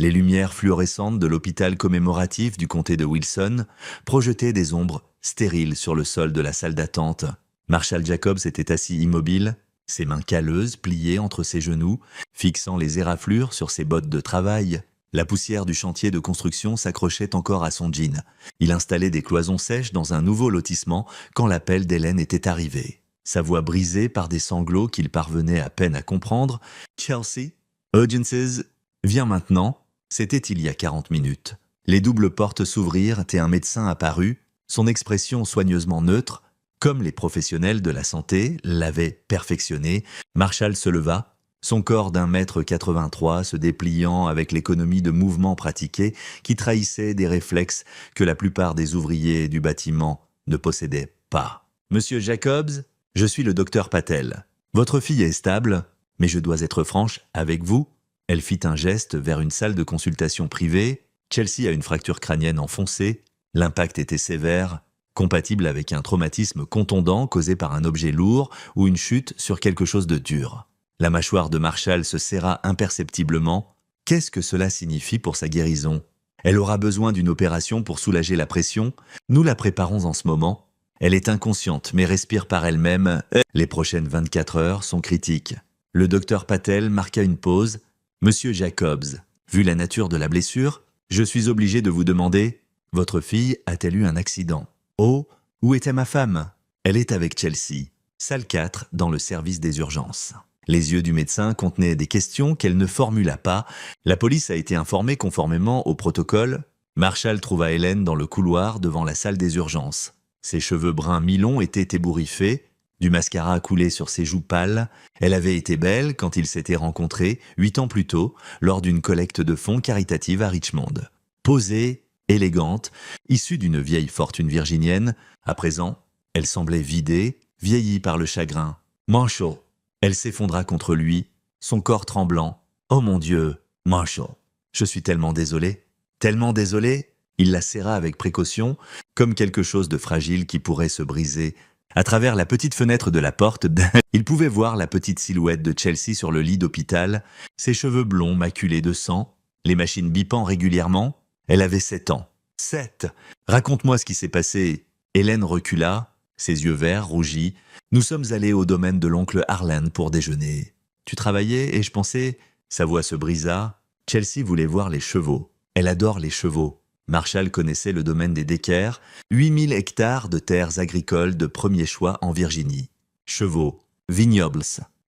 Les lumières fluorescentes de l'hôpital commémoratif du comté de Wilson projetaient des ombres stériles sur le sol de la salle d'attente. Marshall Jacobs était assis immobile, ses mains calleuses pliées entre ses genoux, fixant les éraflures sur ses bottes de travail. La poussière du chantier de construction s'accrochait encore à son jean. Il installait des cloisons sèches dans un nouveau lotissement quand l'appel d'Hélène était arrivé. Sa voix brisée par des sanglots qu'il parvenait à peine à comprendre. « Chelsea, urgencies, viens maintenant !» C'était il y a 40 minutes. Les doubles portes s'ouvrirent et un médecin apparut, son expression soigneusement neutre, comme les professionnels de la santé l'avaient perfectionné. Marshall se leva, son corps d'1,83 m se dépliant avec l'économie de mouvement pratiquée qui trahissait des réflexes que la plupart des ouvriers du bâtiment ne possédaient pas. « Monsieur Jacobs, je suis le docteur Patel. Votre fille est stable, mais je dois être franche avec vous. » Elle fit un geste vers une salle de consultation privée. Chelsea a une fracture crânienne enfoncée. L'impact était sévère, compatible avec un traumatisme contondant causé par un objet lourd ou une chute sur quelque chose de dur. La mâchoire de Marshall se serra imperceptiblement. Qu'est-ce que cela signifie pour sa guérison? Elle aura besoin d'une opération pour soulager la pression. Nous la préparons en ce moment. Elle est inconsciente, mais respire par elle-même. Les prochaines 24 heures sont critiques. Le docteur Patel marqua une pause. « Monsieur Jacobs, vu la nature de la blessure, je suis obligé de vous demander, votre fille a-t-elle eu un accident? Oh, où était ma femme? Elle est avec Chelsea. Salle 4, dans le service des urgences. » Les yeux du médecin contenaient des questions qu'elle ne formula pas. La police a été informée conformément au protocole. Marshall trouva Hélène dans le couloir devant la salle des urgences. Ses cheveux bruns mi-longs étaient ébouriffés. Du mascara coulait sur ses joues pâles. Elle avait été belle quand ils s'étaient rencontrés 8 ans plus tôt, lors d'une collecte de fonds caritative à Richmond. Posée, élégante, issue d'une vieille fortune virginienne, à présent, elle semblait vidée, vieillie par le chagrin. « Marshall !» Elle s'effondra contre lui, son corps tremblant. « Oh mon Dieu, Marshall, je suis tellement désolé. Tellement désolé !» Il la serra avec précaution, comme quelque chose de fragile qui pourrait se briser. À travers la petite fenêtre de la porte, il pouvait voir la petite silhouette de Chelsea sur le lit d'hôpital, ses cheveux blonds maculés de sang, les machines bipant régulièrement. Elle avait 7 ans. 7 ! Raconte-moi ce qui s'est passé. Hélène recula, ses yeux verts rougis. Nous sommes allés au domaine de l'oncle Harland pour déjeuner. Tu travaillais et je pensais... Sa voix se brisa. Chelsea voulait voir les chevaux. Elle adore les chevaux. Marshall connaissait le domaine des Decker, 8000 hectares de terres agricoles de premier choix en Virginie. Chevaux, vignobles,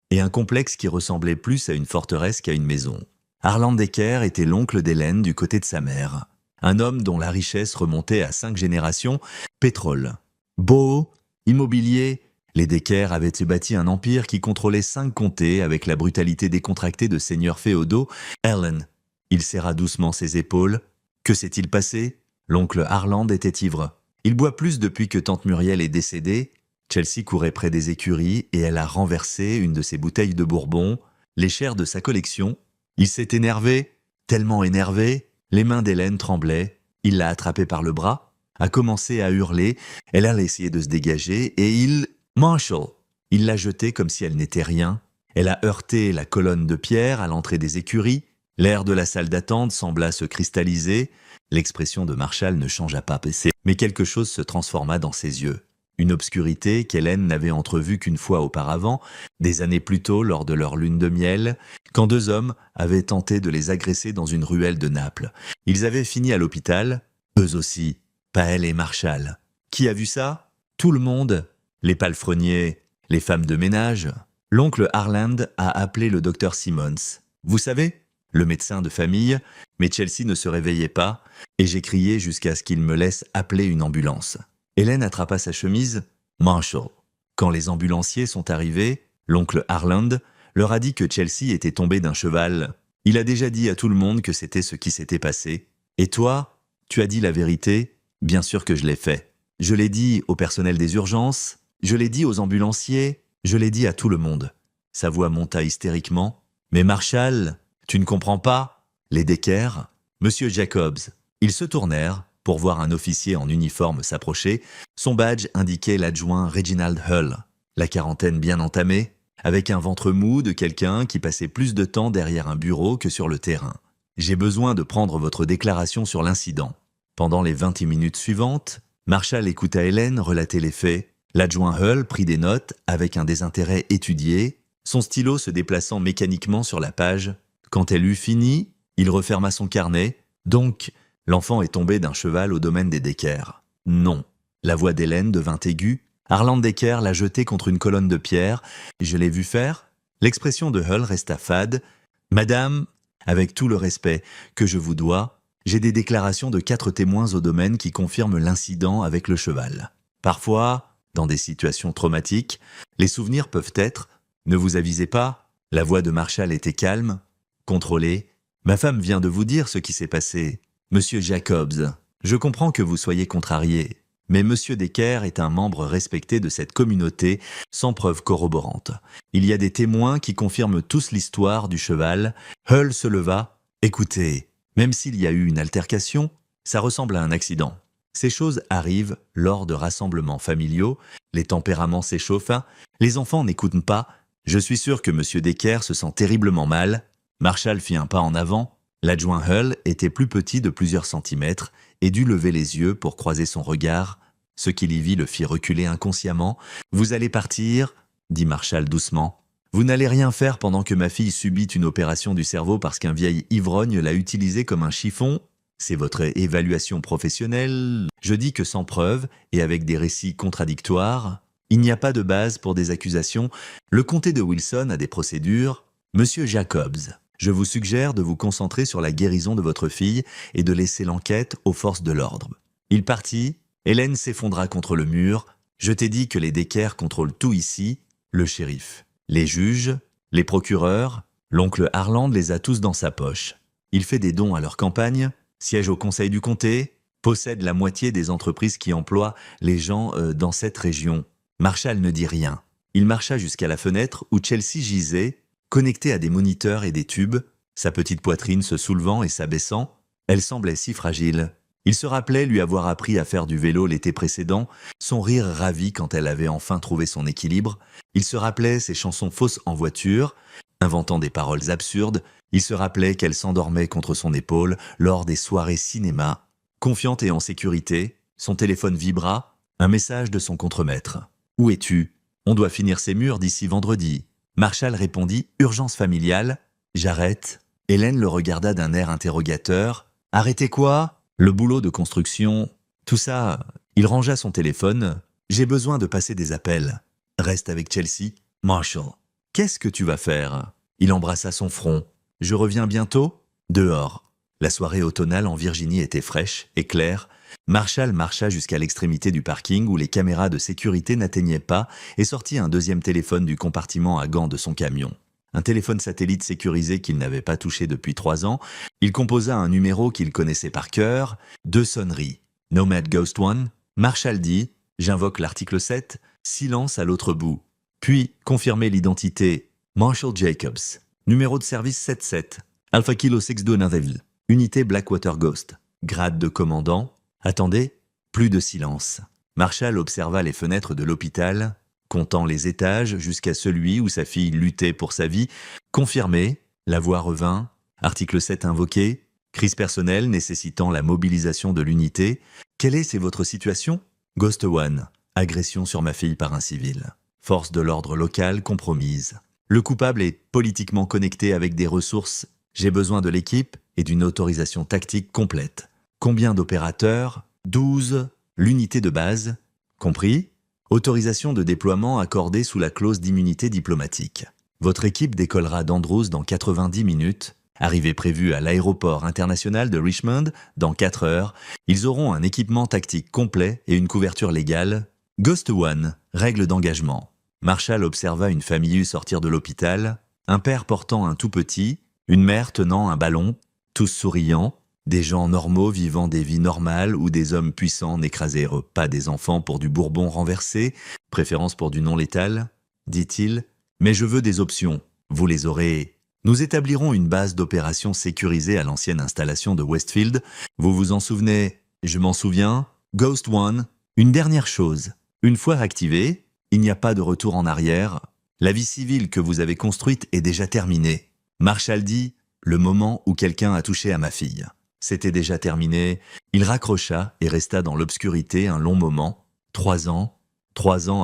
et un complexe qui ressemblait plus à une forteresse qu'à une maison. Harland Decker était l'oncle d'Hélène du côté de sa mère. Un homme dont la richesse remontait à 5 générations, pétrole. Beau, immobilier, les Decker avaient bâti un empire qui contrôlait 5 comtés avec la brutalité décontractée de seigneurs féodaux. Helen, il serra doucement ses épaules. Que s'est-il passé? L'oncle Harland était ivre. Il boit plus depuis que tante Muriel est décédée. Chelsea courait près des écuries et elle a renversé une de ses bouteilles de bourbon, les chairs de sa collection. Il s'est énervé, tellement énervé. Les mains d'Hélène tremblaient. Il l'a attrapée par le bras, a commencé à hurler. Elle a essayé de se dégager et il... Marshall! Il l'a jetée comme si elle n'était rien. Elle a heurté la colonne de pierre à l'entrée des écuries. L'air de la salle d'attente sembla se cristalliser. L'expression de Marshall ne changea pas, mais quelque chose se transforma dans ses yeux. Une obscurité qu'Hélène n'avait entrevue qu'une fois auparavant, des années plus tôt lors de leur lune de miel, quand 2 hommes avaient tenté de les agresser dans une ruelle de Naples. Ils avaient fini à l'hôpital, eux aussi, Paël et Marshall. Qui a vu ça? Tout le monde. Les palefreniers, les femmes de ménage. L'oncle Harland a appelé le docteur Simmons. Vous savez? Le médecin de famille, mais Chelsea ne se réveillait pas, et j'ai crié jusqu'à ce qu'il me laisse appeler une ambulance. Hélène attrapa sa chemise. « Marshall !» Quand les ambulanciers sont arrivés, l'oncle Harland leur a dit que Chelsea était tombée d'un cheval. Il a déjà dit à tout le monde que c'était ce qui s'était passé. Et toi, tu as dit la vérité? Bien sûr que je l'ai fait. Je l'ai dit au personnel des urgences, je l'ai dit aux ambulanciers, je l'ai dit à tout le monde. Sa voix monta hystériquement. « Mais Marshall, tu ne comprends pas? Les Decker, Monsieur Jacobs. » Ils se tournèrent pour voir un officier en uniforme s'approcher. Son badge indiquait l'adjoint Reginald Hull, la quarantaine bien entamée, avec un ventre mou de quelqu'un qui passait plus de temps derrière un bureau que sur le terrain. « J'ai besoin de prendre votre déclaration sur l'incident. » Pendant les 20 minutes suivantes, Marshall écouta Hélène relater les faits. L'adjoint Hull prit des notes avec un désintérêt étudié, son stylo se déplaçant mécaniquement sur la page. Quand elle eut fini, il referma son carnet. « Donc, l'enfant est tombé d'un cheval au domaine des Decker. »« Non. » La voix d'Hélène devint aiguë. Harland Decker l'a jeté contre une colonne de pierre. « Je l'ai vu faire ?» L'expression de Hull resta fade. « Madame, avec tout le respect que je vous dois, j'ai des déclarations de 4 témoins au domaine qui confirment l'incident avec le cheval. Parfois, dans des situations traumatiques, les souvenirs peuvent être « Ne vous avisez pas ?» La voix de Marshall était calme, contrôlée. « Ma femme vient de vous dire ce qui s'est passé. Monsieur Jacobs, je comprends que vous soyez contrarié, mais Monsieur Decker est un membre respecté de cette communauté sans preuve corroborante. Il y a des témoins qui confirment tous l'histoire du cheval. » Hull se leva. « Écoutez, même s'il y a eu une altercation, ça ressemble à un accident. Ces choses arrivent lors de rassemblements familiaux, les tempéraments s'échauffent, les enfants n'écoutent pas. Je suis sûr que M. Decker se sent terriblement mal. » Marshall fit un pas en avant. L'adjoint Hull était plus petit de plusieurs centimètres et dut lever les yeux pour croiser son regard. Ce qu'il y vit le fit reculer inconsciemment. « Vous allez partir ?» dit Marshall doucement. « Vous n'allez rien faire pendant que ma fille subit une opération du cerveau parce qu'un vieil ivrogne l'a utilisé comme un chiffon. C'est votre évaluation professionnelle. Je dis que sans preuve et avec des récits contradictoires, il n'y a pas de base pour des accusations. Le comté de Wilson a des procédures. Monsieur Jacobs, je vous suggère de vous concentrer sur la guérison de votre fille et de laisser l'enquête aux forces de l'ordre. » Il partit. Hélène s'effondra contre le mur. « Je t'ai dit que les Decker contrôlent tout ici. » Le shérif, les juges, les procureurs, l'oncle Harland les a tous dans sa poche. Il fait des dons à leur campagne, siège au conseil du comté, possède la moitié des entreprises qui emploient les gens dans cette région. Marshall ne dit rien. Il marcha jusqu'à la fenêtre où Chelsea gisait, connectée à des moniteurs et des tubes, sa petite poitrine se soulevant et s'abaissant. Elle semblait si fragile. Il se rappelait lui avoir appris à faire du vélo l'été précédent, son rire ravi quand elle avait enfin trouvé son équilibre. Il se rappelait ses chansons fausses en voiture, inventant des paroles absurdes. Il se rappelait qu'elle s'endormait contre son épaule lors des soirées cinéma. Confiante et en sécurité, son téléphone vibra, un message de son contremaître. « Où es-tu ? On doit finir ces murs d'ici vendredi. » Marshall répondit « Urgence familiale. » « J'arrête. » Hélène le regarda d'un air interrogateur. « Arrêtez quoi ? » « Le boulot de construction. Tout ça. » Il rangea son téléphone. « J'ai besoin de passer des appels. » « Reste avec Chelsea. »« Marshall. »« Qu'est-ce que tu vas faire ?» Il embrassa son front. « Je reviens bientôt ?» Dehors. La soirée automnale en Virginie était fraîche et claire. Marshall marcha jusqu'à l'extrémité du parking où les caméras de sécurité n'atteignaient pas et sortit un deuxième téléphone du compartiment à gants de son camion. Un téléphone satellite sécurisé qu'il n'avait pas touché depuis 3 ans. Il composa un numéro qu'il connaissait par cœur. 2 sonneries. Nomad Ghost One. Marshall dit « J'invoque l'article 7. » Silence à l'autre bout. Puis, confirmer l'identité. Marshall Jacobs. Numéro de service 77. Alpha Kilo 62 Nathaville. Unité Blackwater Ghost. Grade de commandant. Attendez. Plus de silence. Marshall observa les fenêtres de l'hôpital, comptant les étages jusqu'à celui où sa fille luttait pour sa vie. Confirmé, la voix revint. Article 7 invoqué. Crise personnelle nécessitant la mobilisation de l'unité. Quelle est votre situation ? Ghost One. Agression sur ma fille par un civil. Force de l'ordre locale compromise. Le coupable est politiquement connecté avec des ressources. J'ai besoin de l'équipe et d'une autorisation tactique complète. Combien d'opérateurs ? 12. L'unité de base. Compris ? Autorisation de déploiement accordée sous la clause d'immunité diplomatique. Votre équipe décollera d'Andrews dans 90 minutes. Arrivée prévue à l'aéroport international de Richmond dans 4 heures. Ils auront un équipement tactique complet et une couverture légale. Ghost One, règle d'engagement. Marshall observa une famille sortir de l'hôpital. Un père portant un tout petit, une mère tenant un ballon, tous souriants. Des gens normaux vivant des vies normales ou des hommes puissants n'écrasèrent pas des enfants pour du bourbon renversé, préférence pour du non létal, dit-il. Mais je veux des options, vous les aurez. Nous établirons une base d'opération sécurisée à l'ancienne installation de Westfield. Vous vous en souvenez ? Je m'en souviens. Ghost One. Une dernière chose. Une fois activée, il n'y a pas de retour en arrière. La vie civile que vous avez construite est déjà terminée. Marshall dit le moment où quelqu'un a touché à ma fille. C'était déjà terminé. Il raccrocha et resta dans l'obscurité un long moment. 3 ans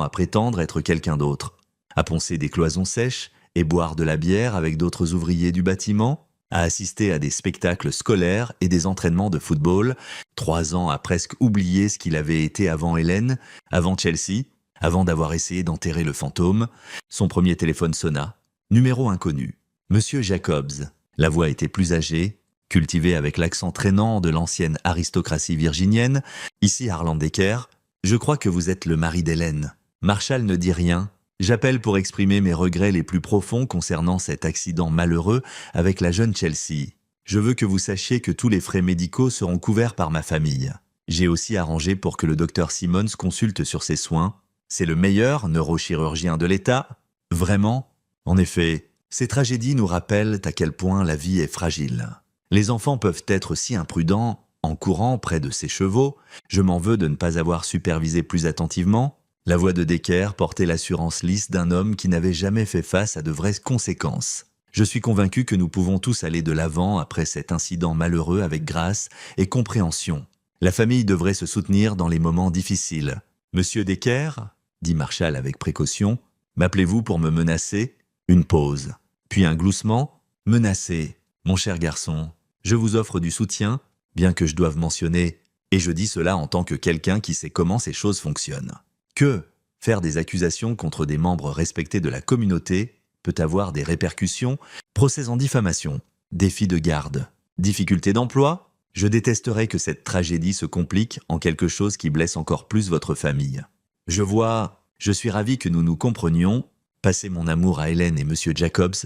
à prétendre être quelqu'un d'autre. À poncer des cloisons sèches et boire de la bière avec d'autres ouvriers du bâtiment, à assister à des spectacles scolaires et des entraînements de football. 3 ans à presque oublier ce qu'il avait été avant Hélène, avant Chelsea, avant d'avoir essayé d'enterrer le fantôme. Son premier téléphone sonna. Numéro inconnu. Monsieur Jacobs. La voix était plus âgée, cultivée avec l'accent traînant de l'ancienne aristocratie virginienne. Ici Harlan Decker. Je crois que vous êtes le mari d'Hélène. Marshall ne dit rien. J'appelle pour exprimer mes regrets les plus profonds concernant cet accident malheureux avec la jeune Chelsea. Je veux que vous sachiez que tous les frais médicaux seront couverts par ma famille. J'ai aussi arrangé pour que le docteur Simmons consulte sur ses soins. C'est le meilleur neurochirurgien de l'État. Vraiment? En effet, ces tragédies nous rappellent à quel point la vie est fragile. Les enfants peuvent être si imprudents, en courant près de ces chevaux. Je m'en veux de ne pas avoir supervisé plus attentivement. La voix de Decker portait l'assurance lisse d'un homme qui n'avait jamais fait face à de vraies conséquences. Je suis convaincu que nous pouvons tous aller de l'avant après cet incident malheureux avec grâce et compréhension. La famille devrait se soutenir dans les moments difficiles. Monsieur Decker, dit Marshall avec précaution, m'appelez-vous pour me menacer? Une pause, puis un gloussement. Menacer, mon cher garçon, je vous offre du soutien, bien que je doive mentionner, et je dis cela en tant que quelqu'un qui sait comment ces choses fonctionnent, que faire des accusations contre des membres respectés de la communauté peut avoir des répercussions, procès en diffamation, défi de garde, difficulté d'emploi. Je détesterais que cette tragédie se complique en quelque chose qui blesse encore plus votre famille. Je suis ravi que nous nous comprenions. Passez mon amour à Hélène et Monsieur Jacobs.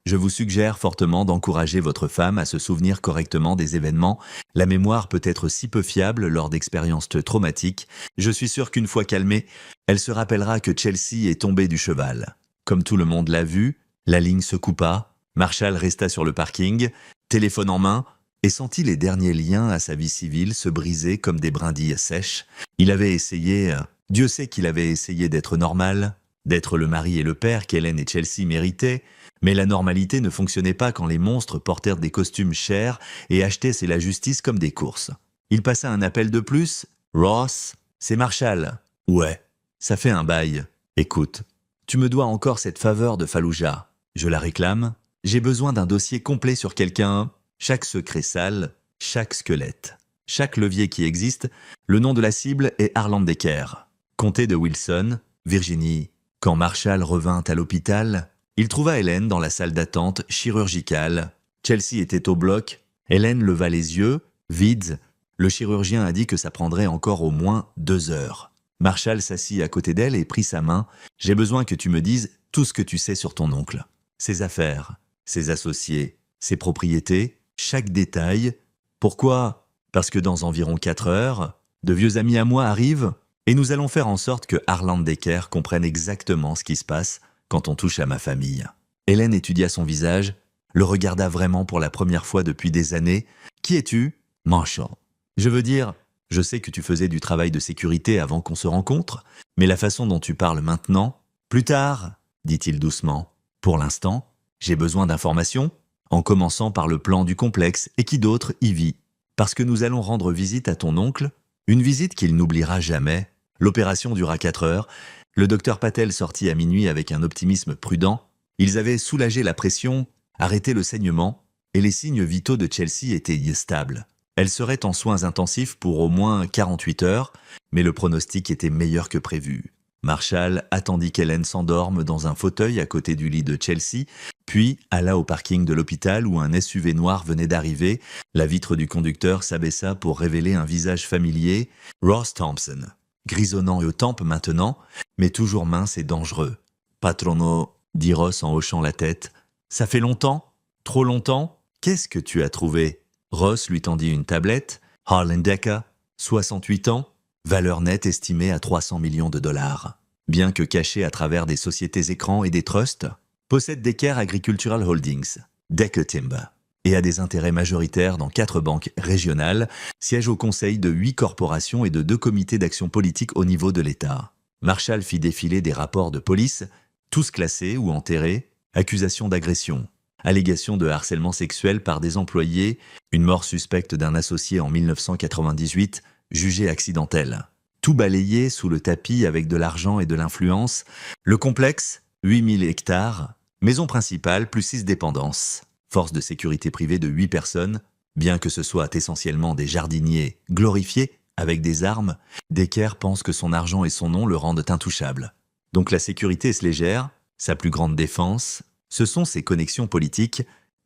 Je vous suggère fortement d'encourager votre femme à se souvenir correctement des événements. La mémoire peut être si peu fiable lors d'expériences traumatiques. Je suis sûr qu'une fois calmée, elle se rappellera que Chelsea est tombée du cheval. Comme tout le monde l'a vu, la ligne se coupa. Marshall resta sur le parking, téléphone en main, et sentit les derniers liens à sa vie civile se briser comme des brindilles sèches. Il avait essayé, Dieu sait qu'il avait essayé d'être normal, d'être le mari et le père qu'Hélène et Chelsea méritaient, mais la normalité ne fonctionnait pas quand les monstres portèrent des costumes chers et achetaient c'est la justice comme des courses. Il passa un appel de plus. « Ross, c'est Marshall. »« Ouais, ça fait un bail. Écoute, tu me dois encore cette faveur de Fallujah. Je la réclame. J'ai besoin d'un dossier complet sur quelqu'un. Chaque secret sale, chaque squelette, chaque levier qui existe. Le nom de la cible est Harlan Decker, comté de Wilson, Virginie. » Quand Marshall revint à l'hôpital, il trouva Hélène dans la salle d'attente chirurgicale. Chelsea était au bloc. Hélène leva les yeux, vides. Le chirurgien a dit que ça prendrait encore au moins 2 heures. Marshall s'assit à côté d'elle et prit sa main. « J'ai besoin que tu me dises tout ce que tu sais sur ton oncle. Ses affaires, ses associés, ses propriétés, chaque détail. Pourquoi? Parce que dans environ 4 heures, de vieux amis à moi arrivent et nous allons faire en sorte que Harlan Decker comprenne exactement ce qui se passe quand on touche à ma famille. » Hélène étudia son visage, le regarda vraiment pour la première fois depuis des années. « Qui es-tu? »« Marshall. Je veux dire, je sais que tu faisais du travail de sécurité avant qu'on se rencontre, mais la façon dont tu parles maintenant... » « Plus tard, dit-il doucement. Pour l'instant, j'ai besoin d'informations, en commençant par le plan du complexe et qui d'autre y vit. Parce que nous allons rendre visite à ton oncle, une visite qu'il n'oubliera jamais. L'opération dura 4 heures. Le docteur Patel sortit à minuit avec un optimisme prudent. Ils avaient soulagé la pression, arrêté le saignement, et les signes vitaux de Chelsea étaient stables. Elle serait en soins intensifs pour au moins 48 heures, mais le pronostic était meilleur que prévu. Marshall attendit qu'Hélène s'endorme dans un fauteuil à côté du lit de Chelsea, puis alla au parking de l'hôpital où un SUV noir venait d'arriver. La vitre du conducteur s'abaissa pour révéler un visage familier, Ross Thompson. Grisonnant et aux tempes maintenant, mais toujours mince et dangereux. « Patrono », dit Ross en hochant la tête. « Ça fait longtemps? Trop longtemps? Qu'est-ce que tu as trouvé ?» Ross lui tendit une tablette. « Harlan Decker, 68 ans, valeur nette estimée à 300 millions de dollars. Bien que caché à travers des sociétés écrans et des trusts, possède Decker Agricultural Holdings, Decker Timber, et a des intérêts majoritaires dans 4 banques régionales, siège au conseil de 8 corporations et de 2 comités d'action politique au niveau de l'État. » Marshall fit défiler des rapports de police, tous classés ou enterrés, accusation d'agression. Allégation de harcèlement sexuel par des employés, une mort suspecte d'un associé en 1998, jugée accidentelle. Tout balayé sous le tapis avec de l'argent et de l'influence. Le complexe, 8000 hectares, maison principale plus 6 dépendances. Force de sécurité privée de 8 personnes, bien que ce soit essentiellement des jardiniers glorifiés avec des armes, Decker pense que son argent et son nom le rendent intouchable. Donc la sécurité est légère, sa plus grande défense, ce sont ses connexions politiques.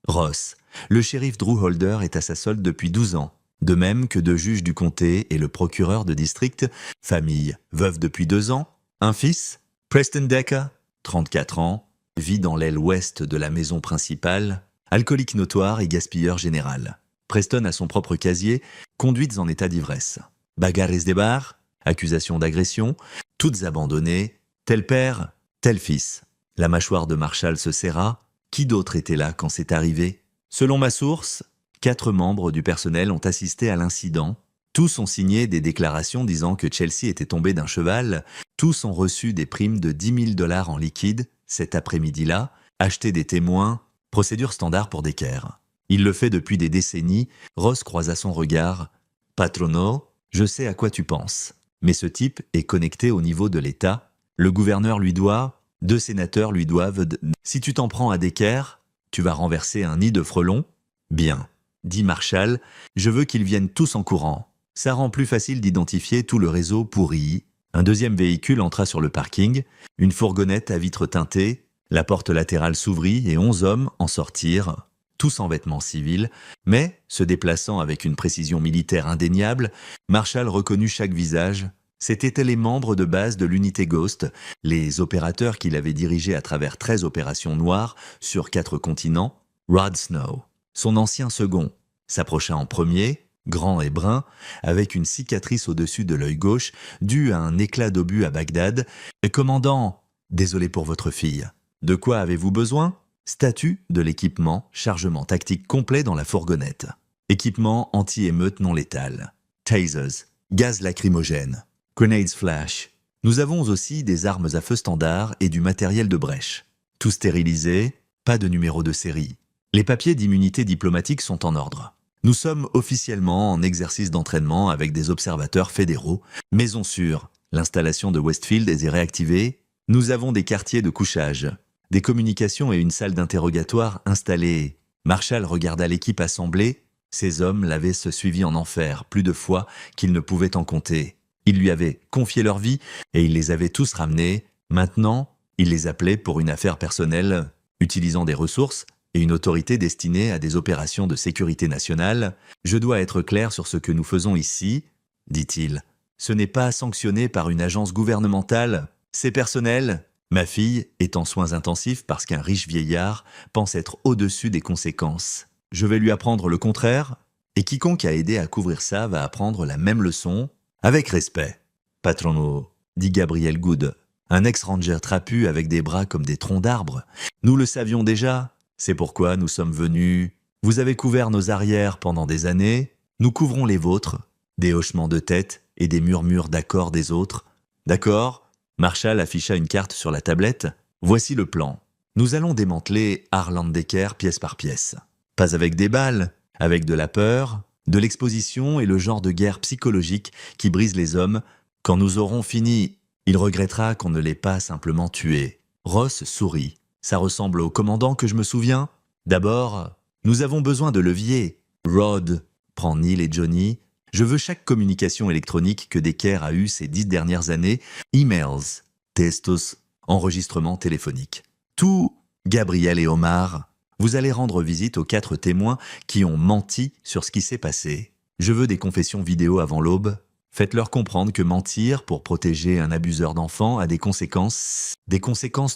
Ross, le shérif Drew Holder est à sa solde depuis 12 ans, de même que deux juges du comté et le procureur de district, famille, veuve depuis 2 ans, un fils, Preston Decker, 34 ans, vit dans l'aile ouest de la maison principale, alcoolique notoire et gaspilleur général. Preston a son propre casier, conduites en état d'ivresse. Bagarres des bars, accusations d'agression, toutes abandonnées, tel père, tel fils. La mâchoire de Marshall se serra. Qui d'autre était là quand c'est arrivé? Selon ma source, 4 membres du personnel ont assisté à l'incident. Tous ont signé des déclarations disant que Chelsea était tombée d'un cheval. Tous ont reçu des primes de 10 000 $ en liquide cet après-midi-là, acheté des témoins, procédure standard pour Decker. Il le fait depuis des décennies. Ross croisa son regard. « Patrono, je sais à quoi tu penses. Mais ce type est connecté au niveau de l'État. Le gouverneur lui doit, 2 sénateurs lui doivent... Si tu t'en prends à Decker, tu vas renverser un nid de frelons? Bien, dit Marshall, je veux qu'ils viennent tous en courant. Ça rend plus facile d'identifier tout le réseau pourri. Un deuxième véhicule entra sur le parking, une fourgonnette à vitres teintées, la porte latérale s'ouvrit et 11 hommes en sortirent, tous en vêtements civils, mais, se déplaçant avec une précision militaire indéniable, Marshall reconnut chaque visage. C'étaient les membres de base de l'unité Ghost, les opérateurs qu'il avait dirigés à travers 13 opérations noires sur 4 continents. Rod Snow, son ancien second, s'approcha en premier, grand et brun, avec une cicatrice au-dessus de l'œil gauche, due à un éclat d'obus à Bagdad. « Commandant, désolé pour votre fille. De quoi avez-vous besoin ?» Statut de l'équipement, chargement tactique complet dans la fourgonnette. Équipement anti-émeute non létal. Tasers, gaz lacrymogène. Grenades flash. Nous avons aussi des armes à feu standard et du matériel de brèche. Tout stérilisé, pas de numéro de série. Les papiers d'immunité diplomatique sont en ordre. Nous sommes officiellement en exercice d'entraînement avec des observateurs fédéraux. Maison sûre, l'installation de Westfield est réactivée. Nous avons des quartiers de couchage, des communications et une salle d'interrogatoire installée. Marshall regarda l'équipe assemblée. Ces hommes l'avaient suivi en enfer plus de fois qu'il ne pouvait en compter. Ils lui avaient confié leur vie et il les avait tous ramenés. Maintenant, il les appelait pour une affaire personnelle, utilisant des ressources et une autorité destinée à des opérations de sécurité nationale. « Je dois être clair sur ce que nous faisons ici, » dit-il. « Ce n'est pas sanctionné par une agence gouvernementale. C'est personnel. Ma fille est en soins intensifs parce qu'un riche vieillard pense être au-dessus des conséquences. Je vais lui apprendre le contraire, et quiconque a aidé à couvrir ça va apprendre la même leçon. Avec respect. Patrono, dit Gabriel Good, un ex-ranger trapu avec des bras comme des troncs d'arbres. Nous le savions déjà, c'est pourquoi nous sommes venus. Vous avez couvert nos arrières pendant des années, nous couvrons les vôtres. Des hochements de tête et des murmures d'accord des autres. D'accord? Marshall afficha une carte sur la tablette. Voici le plan. Nous allons démanteler Harland Decker pièce par pièce. Pas avec des balles, avec de la peur, de l'exposition et le genre de guerre psychologique qui brise les hommes. Quand nous aurons fini, il regrettera qu'on ne l'ait pas simplement tué. Ross sourit. Ça ressemble au commandant que je me souviens. D'abord, nous avons besoin de levier. Rod, prend Neil et Johnny. Je veux chaque communication électronique que Decker a eue ces 10 dernières années. Emails, textos, enregistrements téléphoniques. Tout, Gabriel et Omar. Vous allez rendre visite aux 4 témoins qui ont menti sur ce qui s'est passé. Je veux des confessions vidéo avant l'aube. Faites-leur comprendre que mentir pour protéger un abuseur d'enfants a des conséquences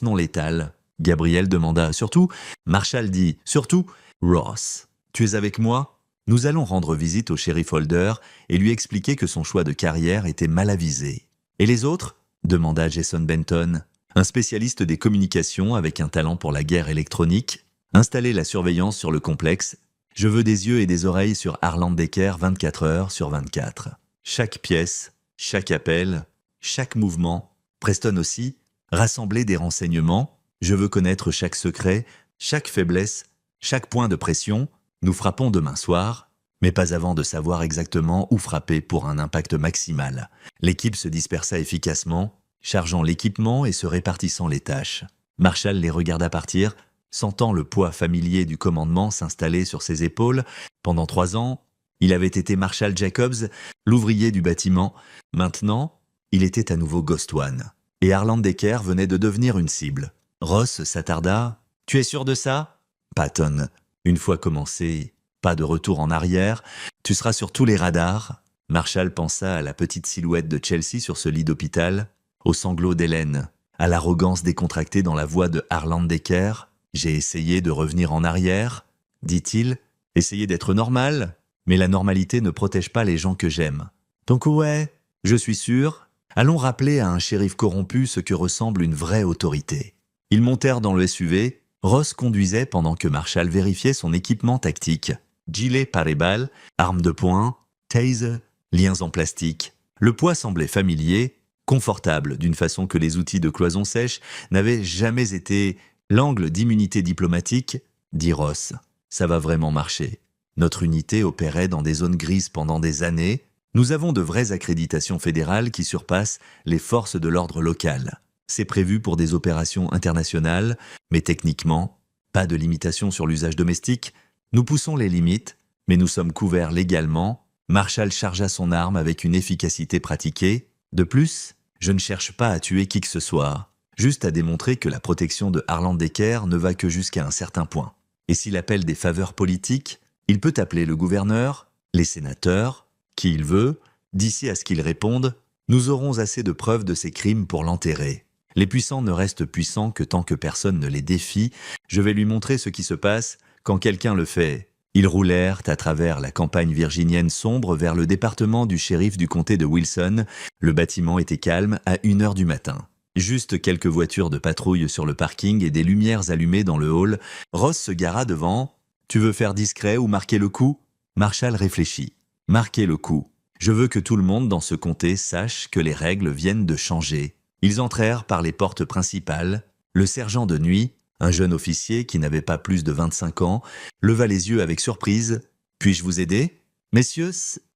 non létales. Gabriel demanda surtout. Marshall dit surtout. Ross, tu es avec moi? Nous allons rendre visite au shérif Holder et lui expliquer que son choix de carrière était mal avisé. Et les autres? Demanda Jason Benton, un spécialiste des communications avec un talent pour la guerre électronique. Installer la surveillance sur le complexe. Je veux des yeux et des oreilles sur Harland Decker 24 heures sur 24. Chaque pièce, chaque appel, chaque mouvement. Preston aussi. Rassembler des renseignements. Je veux connaître chaque secret, chaque faiblesse, Chaque point de pression, nous frappons demain soir, mais pas avant de savoir exactement où frapper pour un impact maximal. L'équipe se dispersa efficacement, chargeant l'équipement et se répartissant les tâches. Marshall les regarda partir, sentant le poids familier du commandement s'installer sur ses épaules. Pendant 3 ans, il avait été Marshall Jacobs, l'ouvrier du bâtiment. Maintenant, il était à nouveau Ghost One. Et Harland Decker venait de devenir une cible. Ross s'attarda. « Tu es sûr de ça ?» Patton. Une fois commencé, pas de retour en arrière. Tu seras sur tous les radars. Marshall pensa à la petite silhouette de Chelsea sur ce lit d'hôpital, aux sanglots d'Hélène, à l'arrogance décontractée dans la voix de Harland Decker. J'ai essayé de revenir en arrière, dit-il. Essayer d'être normal, mais la normalité ne protège pas les gens que j'aime. Donc ouais, je suis sûr. Allons rappeler à un shérif corrompu ce que ressemble une vraie autorité. Ils montèrent dans le SUV. Ross conduisait pendant que Marshall vérifiait son équipement tactique. Gilet pare-balles, armes de poing, taser, liens en plastique. Le poids semblait familier, confortable, d'une façon que les outils de cloison sèche n'avaient jamais été. L'angle d'immunité diplomatique, dit Ross. Ça va vraiment marcher. Notre unité opérait dans des zones grises pendant des années. Nous avons de vraies accréditations fédérales qui surpassent les forces de l'ordre local. C'est prévu pour des opérations internationales, mais techniquement, pas de limitation sur l'usage domestique. Nous poussons les limites, mais nous sommes couverts légalement. Marshall chargea son arme avec une efficacité pratiquée. De plus, je ne cherche pas à tuer qui que ce soit, juste à démontrer que la protection de Harland Decker ne va que jusqu'à un certain point. Et s'il appelle des faveurs politiques, il peut appeler le gouverneur, les sénateurs, qui il veut. D'ici à ce qu'ils répondent, nous aurons assez de preuves de ces crimes pour l'enterrer. Les puissants ne restent puissants que tant que personne ne les défie. Je vais lui montrer ce qui se passe quand quelqu'un le fait. Ils roulèrent à travers la campagne virginienne sombre vers le département du shérif du comté de Wilson. Le bâtiment était calme à 1h du matin. Juste quelques voitures de patrouille sur le parking et des lumières allumées dans le hall. Ross se gara devant. « Tu veux faire discret ou marquer le coup ?» Marshall réfléchit. « Marquer le coup. Je veux que tout le monde dans ce comté sache que les règles viennent de changer. » Ils entrèrent par les portes principales. Le sergent de nuit, un jeune officier qui n'avait pas plus de 25 ans, leva les yeux avec surprise. « Puis-je vous aider ?»« Messieurs,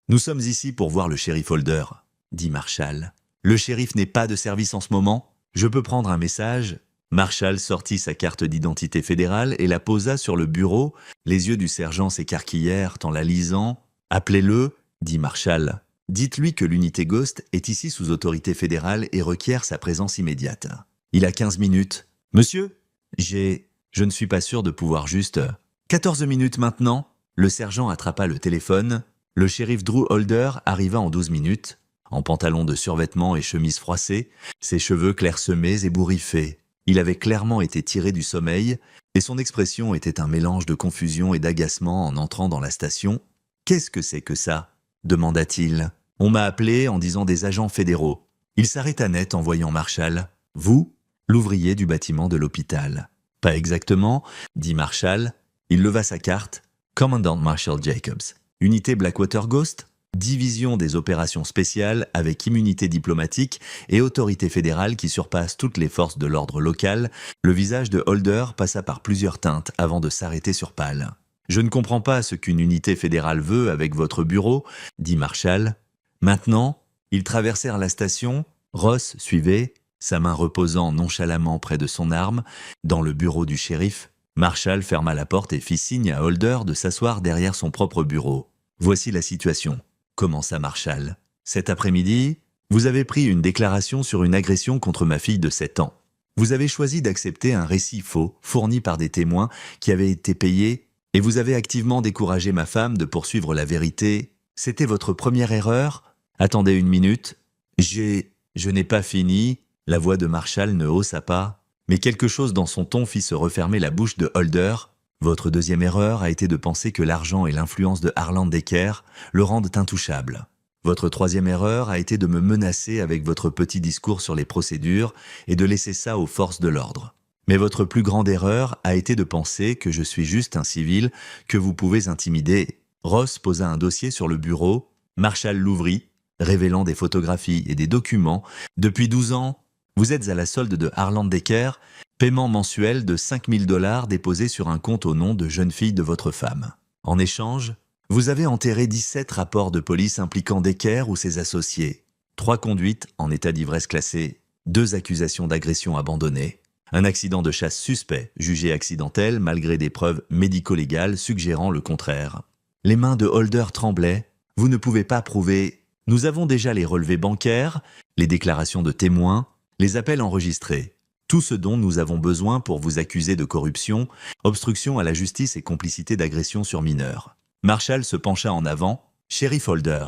nous sommes ici pour voir le shérif Holder, » dit Marshall. « Le shérif n'est pas de service en ce moment. Je peux prendre un message ?» Marshall sortit sa carte d'identité fédérale et la posa sur le bureau. Les yeux du sergent s'écarquillèrent en la lisant. « Appelez-le, » dit Marshall. Dites-lui que l'unité Ghost est ici sous autorité fédérale et requiert sa présence immédiate. Il a 15 minutes. « Monsieur, je ne suis pas sûr de pouvoir juste... » 14 minutes maintenant. Le sergent attrapa le téléphone. Le shérif Drew Holder arriva en 12 minutes, en pantalon de survêtement et chemise froissée, ses cheveux clairsemés et bourriffés. Il avait clairement été tiré du sommeil, et son expression était un mélange de confusion et d'agacement en entrant dans la station. « Qu'est-ce que c'est que ça ?» demanda-t-il. « On m'a appelé en disant des agents fédéraux. » Il s'arrêta net en voyant Marshall. « Vous, l'ouvrier du bâtiment de l'hôpital. »« Pas exactement, » dit Marshall. Il leva sa carte. « Commandant Marshall Jacobs. Unité Blackwater Ghost, division des opérations spéciales avec immunité diplomatique et autorité fédérale qui surpasse toutes les forces de l'ordre local. » Le visage de Holder passa par plusieurs teintes avant de s'arrêter sur pâle. « Je ne comprends pas ce qu'une unité fédérale veut avec votre bureau, » dit Marshall. Maintenant, ils traversèrent la station. Ross suivait, sa main reposant nonchalamment près de son arme, dans le bureau du shérif. Marshall ferma la porte et fit signe à Holder de s'asseoir derrière son propre bureau. « Voici la situation, » commença Marshall. « Cet après-midi, vous avez pris une déclaration sur une agression contre ma fille de 7 ans. Vous avez choisi d'accepter un récit faux, fourni par des témoins qui avaient été payés, et vous avez activement découragé ma femme de poursuivre la vérité. C'était votre première erreur ? Attendez une minute. Je n'ai pas fini. » La voix de Marshall ne haussa pas, mais quelque chose dans son ton fit se refermer la bouche de Holder. « Votre deuxième erreur a été de penser que l'argent et l'influence de Harland Decker le rendent intouchable. Votre troisième erreur a été de me menacer avec votre petit discours sur les procédures et de laisser ça aux forces de l'ordre. Mais votre plus grande erreur a été de penser que je suis juste un civil que vous pouvez intimider. » Ross posa un dossier sur le bureau. Marshall l'ouvrit, révélant des photographies et des documents. « Depuis 12 ans, vous êtes à la solde de Harland Decker. Paiement mensuel de 5000 $ déposé sur un compte au nom de jeune fille de votre femme. En échange, vous avez enterré 17 rapports de police impliquant Decker ou ses associés, 3 conduites en état d'ivresse classée, 2 accusations d'agression abandonnées, un accident de chasse suspect jugé accidentel malgré des preuves médico-légales suggérant le contraire. Les mains de Holder tremblaient. Vous ne pouvez pas prouver. Nous avons déjà les relevés bancaires, les déclarations de témoins, les appels enregistrés. Tout ce dont nous avons besoin pour vous accuser de corruption, obstruction à la justice et complicité d'agression sur mineurs. Marshall se pencha en avant. Shérif Holder,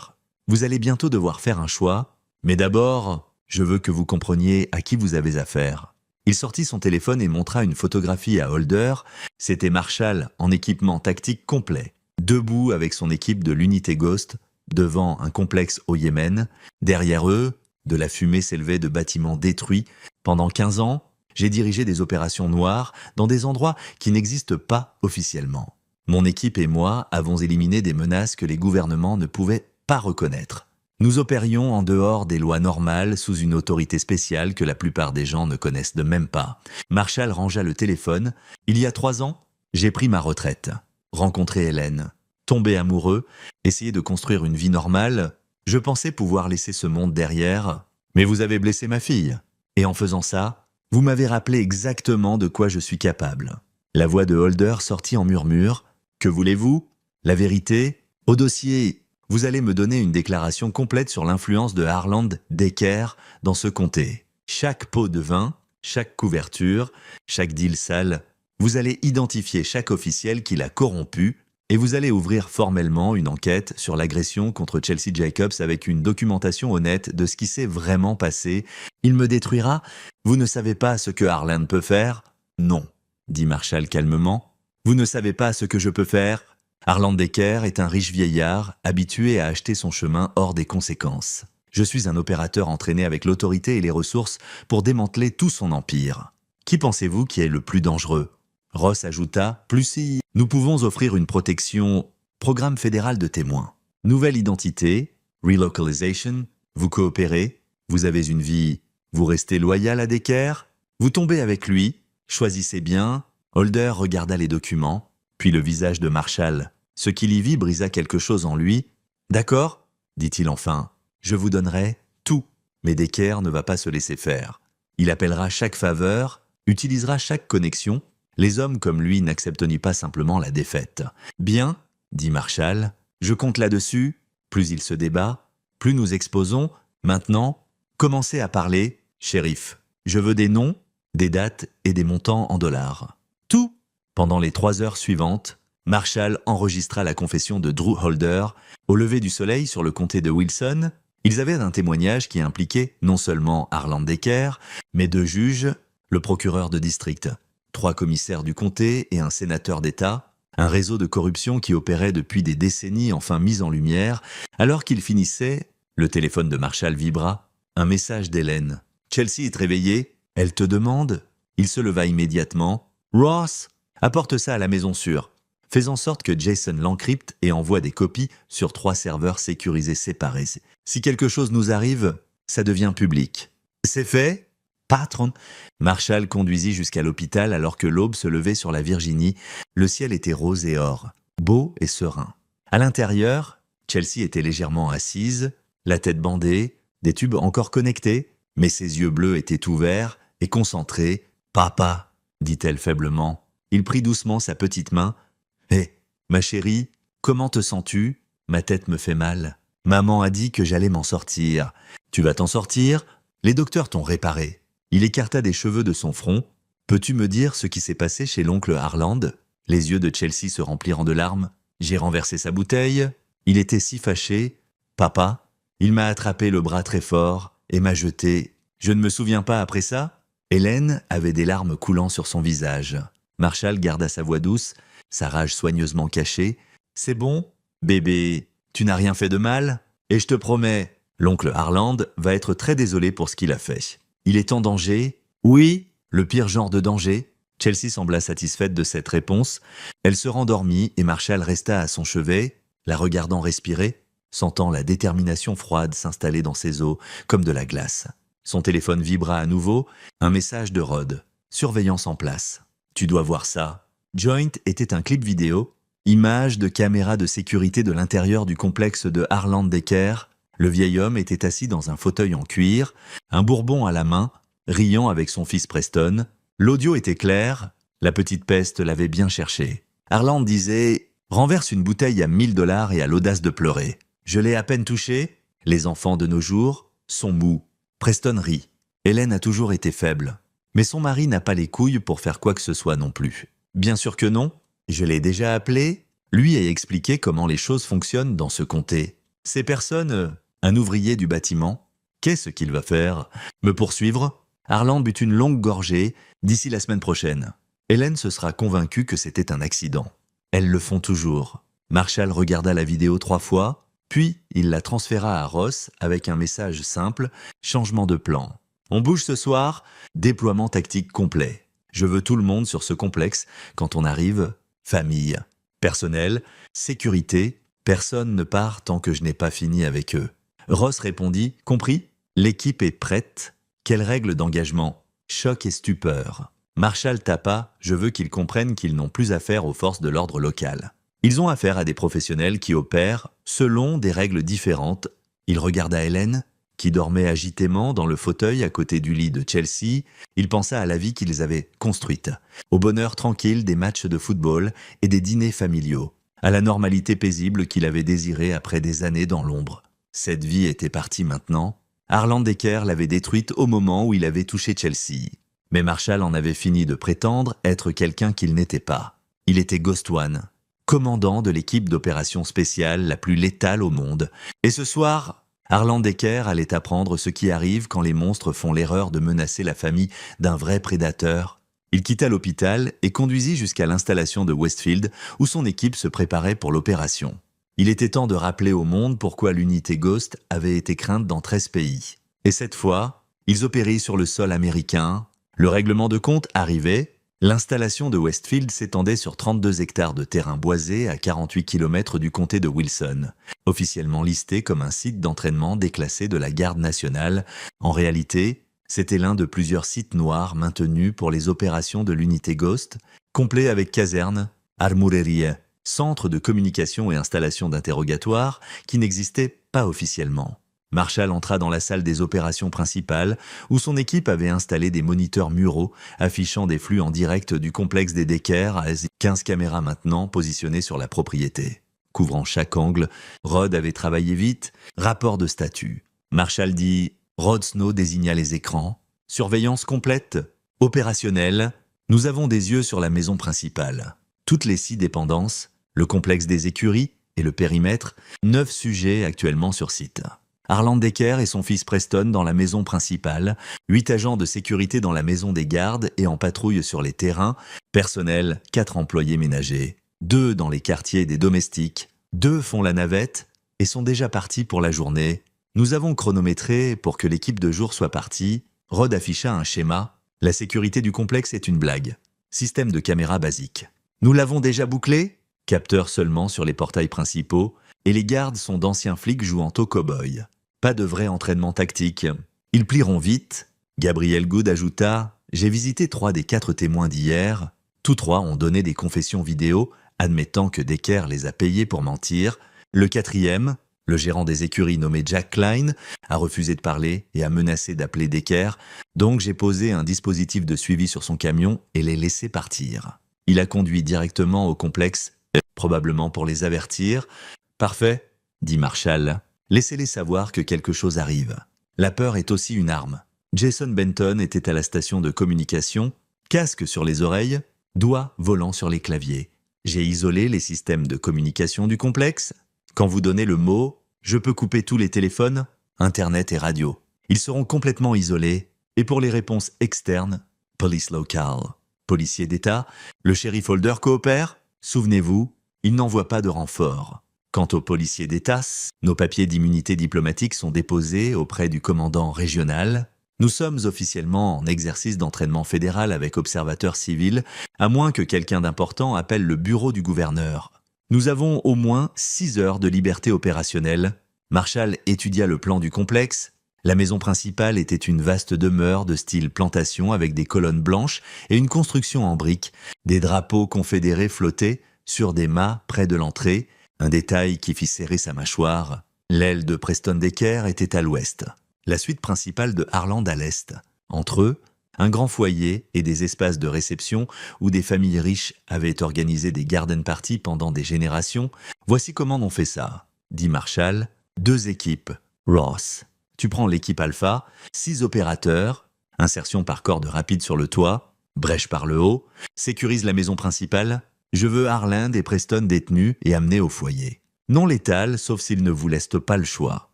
vous allez bientôt devoir faire un choix, mais d'abord, je veux que vous compreniez à qui vous avez affaire. Il sortit son téléphone et montra une photographie à Holder. C'était Marshall en équipement tactique complet, debout avec son équipe de l'unité Ghost, devant un complexe au Yémen. Derrière eux, de la fumée s'élevait de bâtiments détruits. Pendant 15 ans, j'ai dirigé des opérations noires dans des endroits qui n'existent pas officiellement. Mon équipe et moi avons éliminé des menaces que les gouvernements ne pouvaient pas reconnaître. Nous opérions en dehors des lois normales sous une autorité spéciale que la plupart des gens ne connaissent de même pas. Marshall rangea le téléphone. Il y a 3 ans, j'ai pris ma retraite. Rencontré Hélène, tombé amoureux, essayé de construire une vie normale. Je pensais pouvoir laisser ce monde derrière, mais vous avez blessé ma fille. Et en faisant ça, vous m'avez rappelé exactement de quoi je suis capable. La voix de Holder sortit en murmure. Que voulez-vous? La vérité? Au dossier, vous allez me donner une déclaration complète sur l'influence de Harland Decker dans ce comté. Chaque pot de vin, chaque couverture, chaque deal sale, vous allez identifier chaque officiel qui l'a corrompu et vous allez ouvrir formellement une enquête sur l'agression contre Chelsea Jacobs avec une documentation honnête de ce qui s'est vraiment passé. Il me détruira? Vous ne savez pas ce que Harland peut faire? Non, dit Marshall calmement. Vous ne savez pas ce que je peux faire? Harland Decker est un riche vieillard, habitué à acheter son chemin hors des conséquences. Je suis un opérateur entraîné avec l'autorité et les ressources pour démanteler tout son empire. Qui pensez-vous qui est le plus dangereux? Ross ajouta, plus si nous pouvons offrir une protection, programme fédéral de témoins. Nouvelle identité, relocalization, vous coopérez, vous avez une vie, vous restez loyal à Decker, vous tombez avec lui, choisissez bien. Holder regarda les documents, puis le visage de Marshall. Ce qu'il y vit brisa quelque chose en lui. D'accord, dit-il enfin, je vous donnerai tout, mais Decker ne va pas se laisser faire. Il appellera chaque faveur, utilisera chaque connexion. Les hommes comme lui n'acceptent pas simplement la défaite. Bien, dit Marshall, je compte là-dessus. Plus il se débat, plus nous exposons. Maintenant, commencez à parler, shérif. Je veux des noms, des dates et des montants en dollars. Tout. Pendant les 3 heures suivantes, Marshall enregistra la confession de Drew Holder. Au lever du soleil sur le comté de Wilson, ils avaient un témoignage qui impliquait non seulement Harland Decker, mais 2 juges, le procureur de district, 3 commissaires du comté et un sénateur d'État, un réseau de corruption qui opérait depuis des décennies enfin mis en lumière. Alors qu'il finissait, le téléphone de Marshall vibra, un message d'Hélène. « Chelsea est réveillée, elle te demande ?» Il se leva immédiatement. « Ross, apporte ça à la maison sûre. Fais en sorte que Jason l'encrypte et envoie des copies sur 3 serveurs sécurisés séparés. Si quelque chose nous arrive, ça devient public. » « C'est fait, patron !» Marshall conduisit jusqu'à l'hôpital alors que l'aube se levait sur la Virginie. Le ciel était rose et or, beau et serein. À l'intérieur, Chelsea était légèrement assise, la tête bandée, des tubes encore connectés, mais ses yeux bleus étaient ouverts et concentrés. « Papa !» dit-elle faiblement. Il prit doucement sa petite main. « Hé, ma chérie, comment te sens-tu? Ma tête me fait mal. Maman a dit que j'allais m'en sortir. Tu vas t'en sortir? Les docteurs t'ont réparé. » Il écarta des cheveux de son front. « Peux-tu me dire ce qui s'est passé chez l'oncle Harland ?» Les yeux de Chelsea se remplirent de larmes. « J'ai renversé sa bouteille. Il était si fâché. Papa, il m'a attrapé le bras très fort et m'a jeté. Je ne me souviens pas après ça ?» Hélène avait des larmes coulant sur son visage. Marshall garda sa voix douce, sa rage soigneusement cachée. « C'est bon, bébé, tu n'as rien fait de mal? Et je te promets, l'oncle Harland va être très désolé pour ce qu'il a fait. Il est en danger? » « Oui, le pire genre de danger. » Chelsea sembla satisfaite de cette réponse. Elle se rendormit et Marshall resta à son chevet, la regardant respirer, sentant la détermination froide s'installer dans ses os comme de la glace. Son téléphone vibra à nouveau, un message de Rod. surveillance en place. Tu dois voir ça. Joint était un clip vidéo, image de caméra de sécurité de l'intérieur du complexe de Harland Decker. Le vieil homme était assis dans un fauteuil en cuir, un bourbon à la main, riant avec son fils Preston. L'audio était clair, la petite peste l'avait bien cherché. Harland disait « Renverse une bouteille à 1000 $ et à l'audace de pleurer. Je l'ai à peine touché. Les enfants de nos jours sont mous. » Preston rit. Hélène a toujours été faible. Mais son mari n'a pas les couilles pour faire quoi que ce soit non plus. Bien sûr que non. Je l'ai déjà appelé. Lui a expliqué comment les choses fonctionnent dans ce comté. Ces personnes, un ouvrier du bâtiment, qu'est-ce qu'il va faire? Me poursuivre? Harland but une longue gorgée d'ici la semaine prochaine. Hélène se sera convaincue que c'était un accident. Elles le font toujours. Marshall regarda la vidéo 3 fois, puis il la transféra à Ross avec un message simple, changement de plan. On bouge ce soir, déploiement tactique complet. Je veux tout le monde sur ce complexe quand on arrive, famille, personnel, sécurité, personne ne part tant que je n'ai pas fini avec eux. Ross répondit, compris, l'équipe est prête. Quelles règles d'engagement? Choc et stupeur. Marshall tapa, je veux qu'ils comprennent qu'ils n'ont plus affaire aux forces de l'ordre local. Ils ont affaire à des professionnels qui opèrent selon des règles différentes. Il regarda Hélène, qui dormait agitément dans le fauteuil à côté du lit de Chelsea. Il pensa à la vie qu'ils avaient construite, au bonheur tranquille des matchs de football et des dîners familiaux, à la normalité paisible qu'il avait désirée après des années dans l'ombre. Cette vie était partie maintenant. Harland Decker l'avait détruite au moment où il avait touché Chelsea. Mais Marshall en avait fini de prétendre être quelqu'un qu'il n'était pas. Il était Ghost One, commandant de l'équipe d'opérations spéciales la plus létale au monde. Et ce soir, Harland Decker allait apprendre ce qui arrive quand les monstres font l'erreur de menacer la famille d'un vrai prédateur. Il quitta l'hôpital et conduisit jusqu'à l'installation de Westfield où son équipe se préparait pour l'opération. Il était temps de rappeler au monde pourquoi l'unité Ghost avait été crainte dans 13 pays. Et cette fois, ils opéraient sur le sol américain. Le règlement de compte arrivait. L'installation de Westfield s'étendait sur 32 hectares de terrain boisé à 48 km du comté de Wilson, officiellement listé comme un site d'entraînement déclassé de la garde nationale. En réalité, c'était l'un de plusieurs sites noirs maintenus pour les opérations de l'unité Ghost, complet avec caserne, armurerie, centre de communication et installation d'interrogatoire qui n'existait pas officiellement. Marshall entra dans la salle des opérations principales où son équipe avait installé des moniteurs muraux affichant des flux en direct du complexe des Decker à 15 caméras maintenant positionnées sur la propriété. Couvrant chaque angle, Rod avait travaillé vite, rapport de statut. Marshall dit « Rod Snow désigna les écrans. Surveillance complète, opérationnelle. Nous avons des yeux sur la maison principale. Toutes les 6 dépendances, le complexe des écuries et le périmètre, 9 sujets actuellement sur site. Harland Decker et son fils Preston dans la maison principale, 8 agents de sécurité dans la maison des gardes et en patrouille sur les terrains, personnel, 4 employés ménagers, 2 dans les quartiers des domestiques, 2 font la navette et sont déjà partis pour la journée. Nous avons chronométré pour que l'équipe de jour soit partie. Rod afficha un schéma. La sécurité du complexe est une blague. Système de caméra basique. Nous l'avons déjà bouclé? Capteur seulement sur les portails principaux. Et les gardes sont d'anciens flics jouant au cow-boy. Pas de vrai entraînement tactique. Ils plieront vite. Gabriel Good ajouta « J'ai visité 3 des 4 témoins d'hier. Tous 3 ont donné des confessions vidéo, admettant que Decker les a payés pour mentir. Le 4e, le gérant des écuries nommé Jack Klein, a refusé de parler et a menacé d'appeler Decker. Donc j'ai posé un dispositif de suivi sur son camion et l'ai laissé partir. Il a conduit directement au complexe, probablement pour les avertir. « Parfait, » dit Marshall. « Laissez-les savoir que quelque chose arrive. La peur est aussi une arme. » Jason Benton était à la station de communication, casque sur les oreilles, doigts volant sur les claviers. J'ai isolé les systèmes de communication du complexe. Quand vous donnez le mot, je peux couper tous les téléphones, Internet et radio. Ils seront complètement isolés. Et pour les réponses externes, police local, policier d'État, le shérif Holder coopère. Souvenez-vous, il n'envoie pas de renfort. Quant aux policiers d'État, nos papiers d'immunité diplomatique sont déposés auprès du commandant régional. Nous sommes officiellement en exercice d'entraînement fédéral avec observateurs civils, à moins que quelqu'un d'important appelle le bureau du gouverneur. Nous avons au moins 6 heures de liberté opérationnelle. Marshall étudia le plan du complexe. La maison principale était une vaste demeure de style plantation avec des colonnes blanches et une construction en briques. Des drapeaux confédérés flottaient sur des mâts près de l'entrée, un détail qui fit serrer sa mâchoire. L'aile de Preston Decker était à l'ouest, la suite principale de Harland à l'est. Entre eux, un grand foyer et des espaces de réception où des familles riches avaient organisé des garden parties pendant des générations. Voici comment on fait ça, dit Marshall. 2 équipes. Ross, tu prends l'équipe alpha, 6 opérateurs, insertion par corde rapide sur le toit, brèche par le haut, sécurise la maison principale. Je veux Harland et Preston détenus et amenés au foyer. Non létal, sauf s'ils ne vous laissent pas le choix.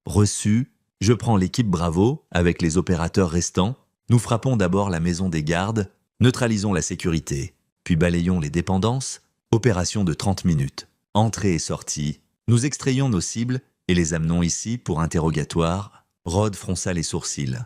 Reçu, je prends l'équipe Bravo avec les opérateurs restants. Nous frappons d'abord la maison des gardes, neutralisons la sécurité, puis balayons les dépendances. Opération de 30 minutes. Entrée et sortie. Nous extrayons nos cibles et les amenons ici pour interrogatoire. Rod fronça les sourcils.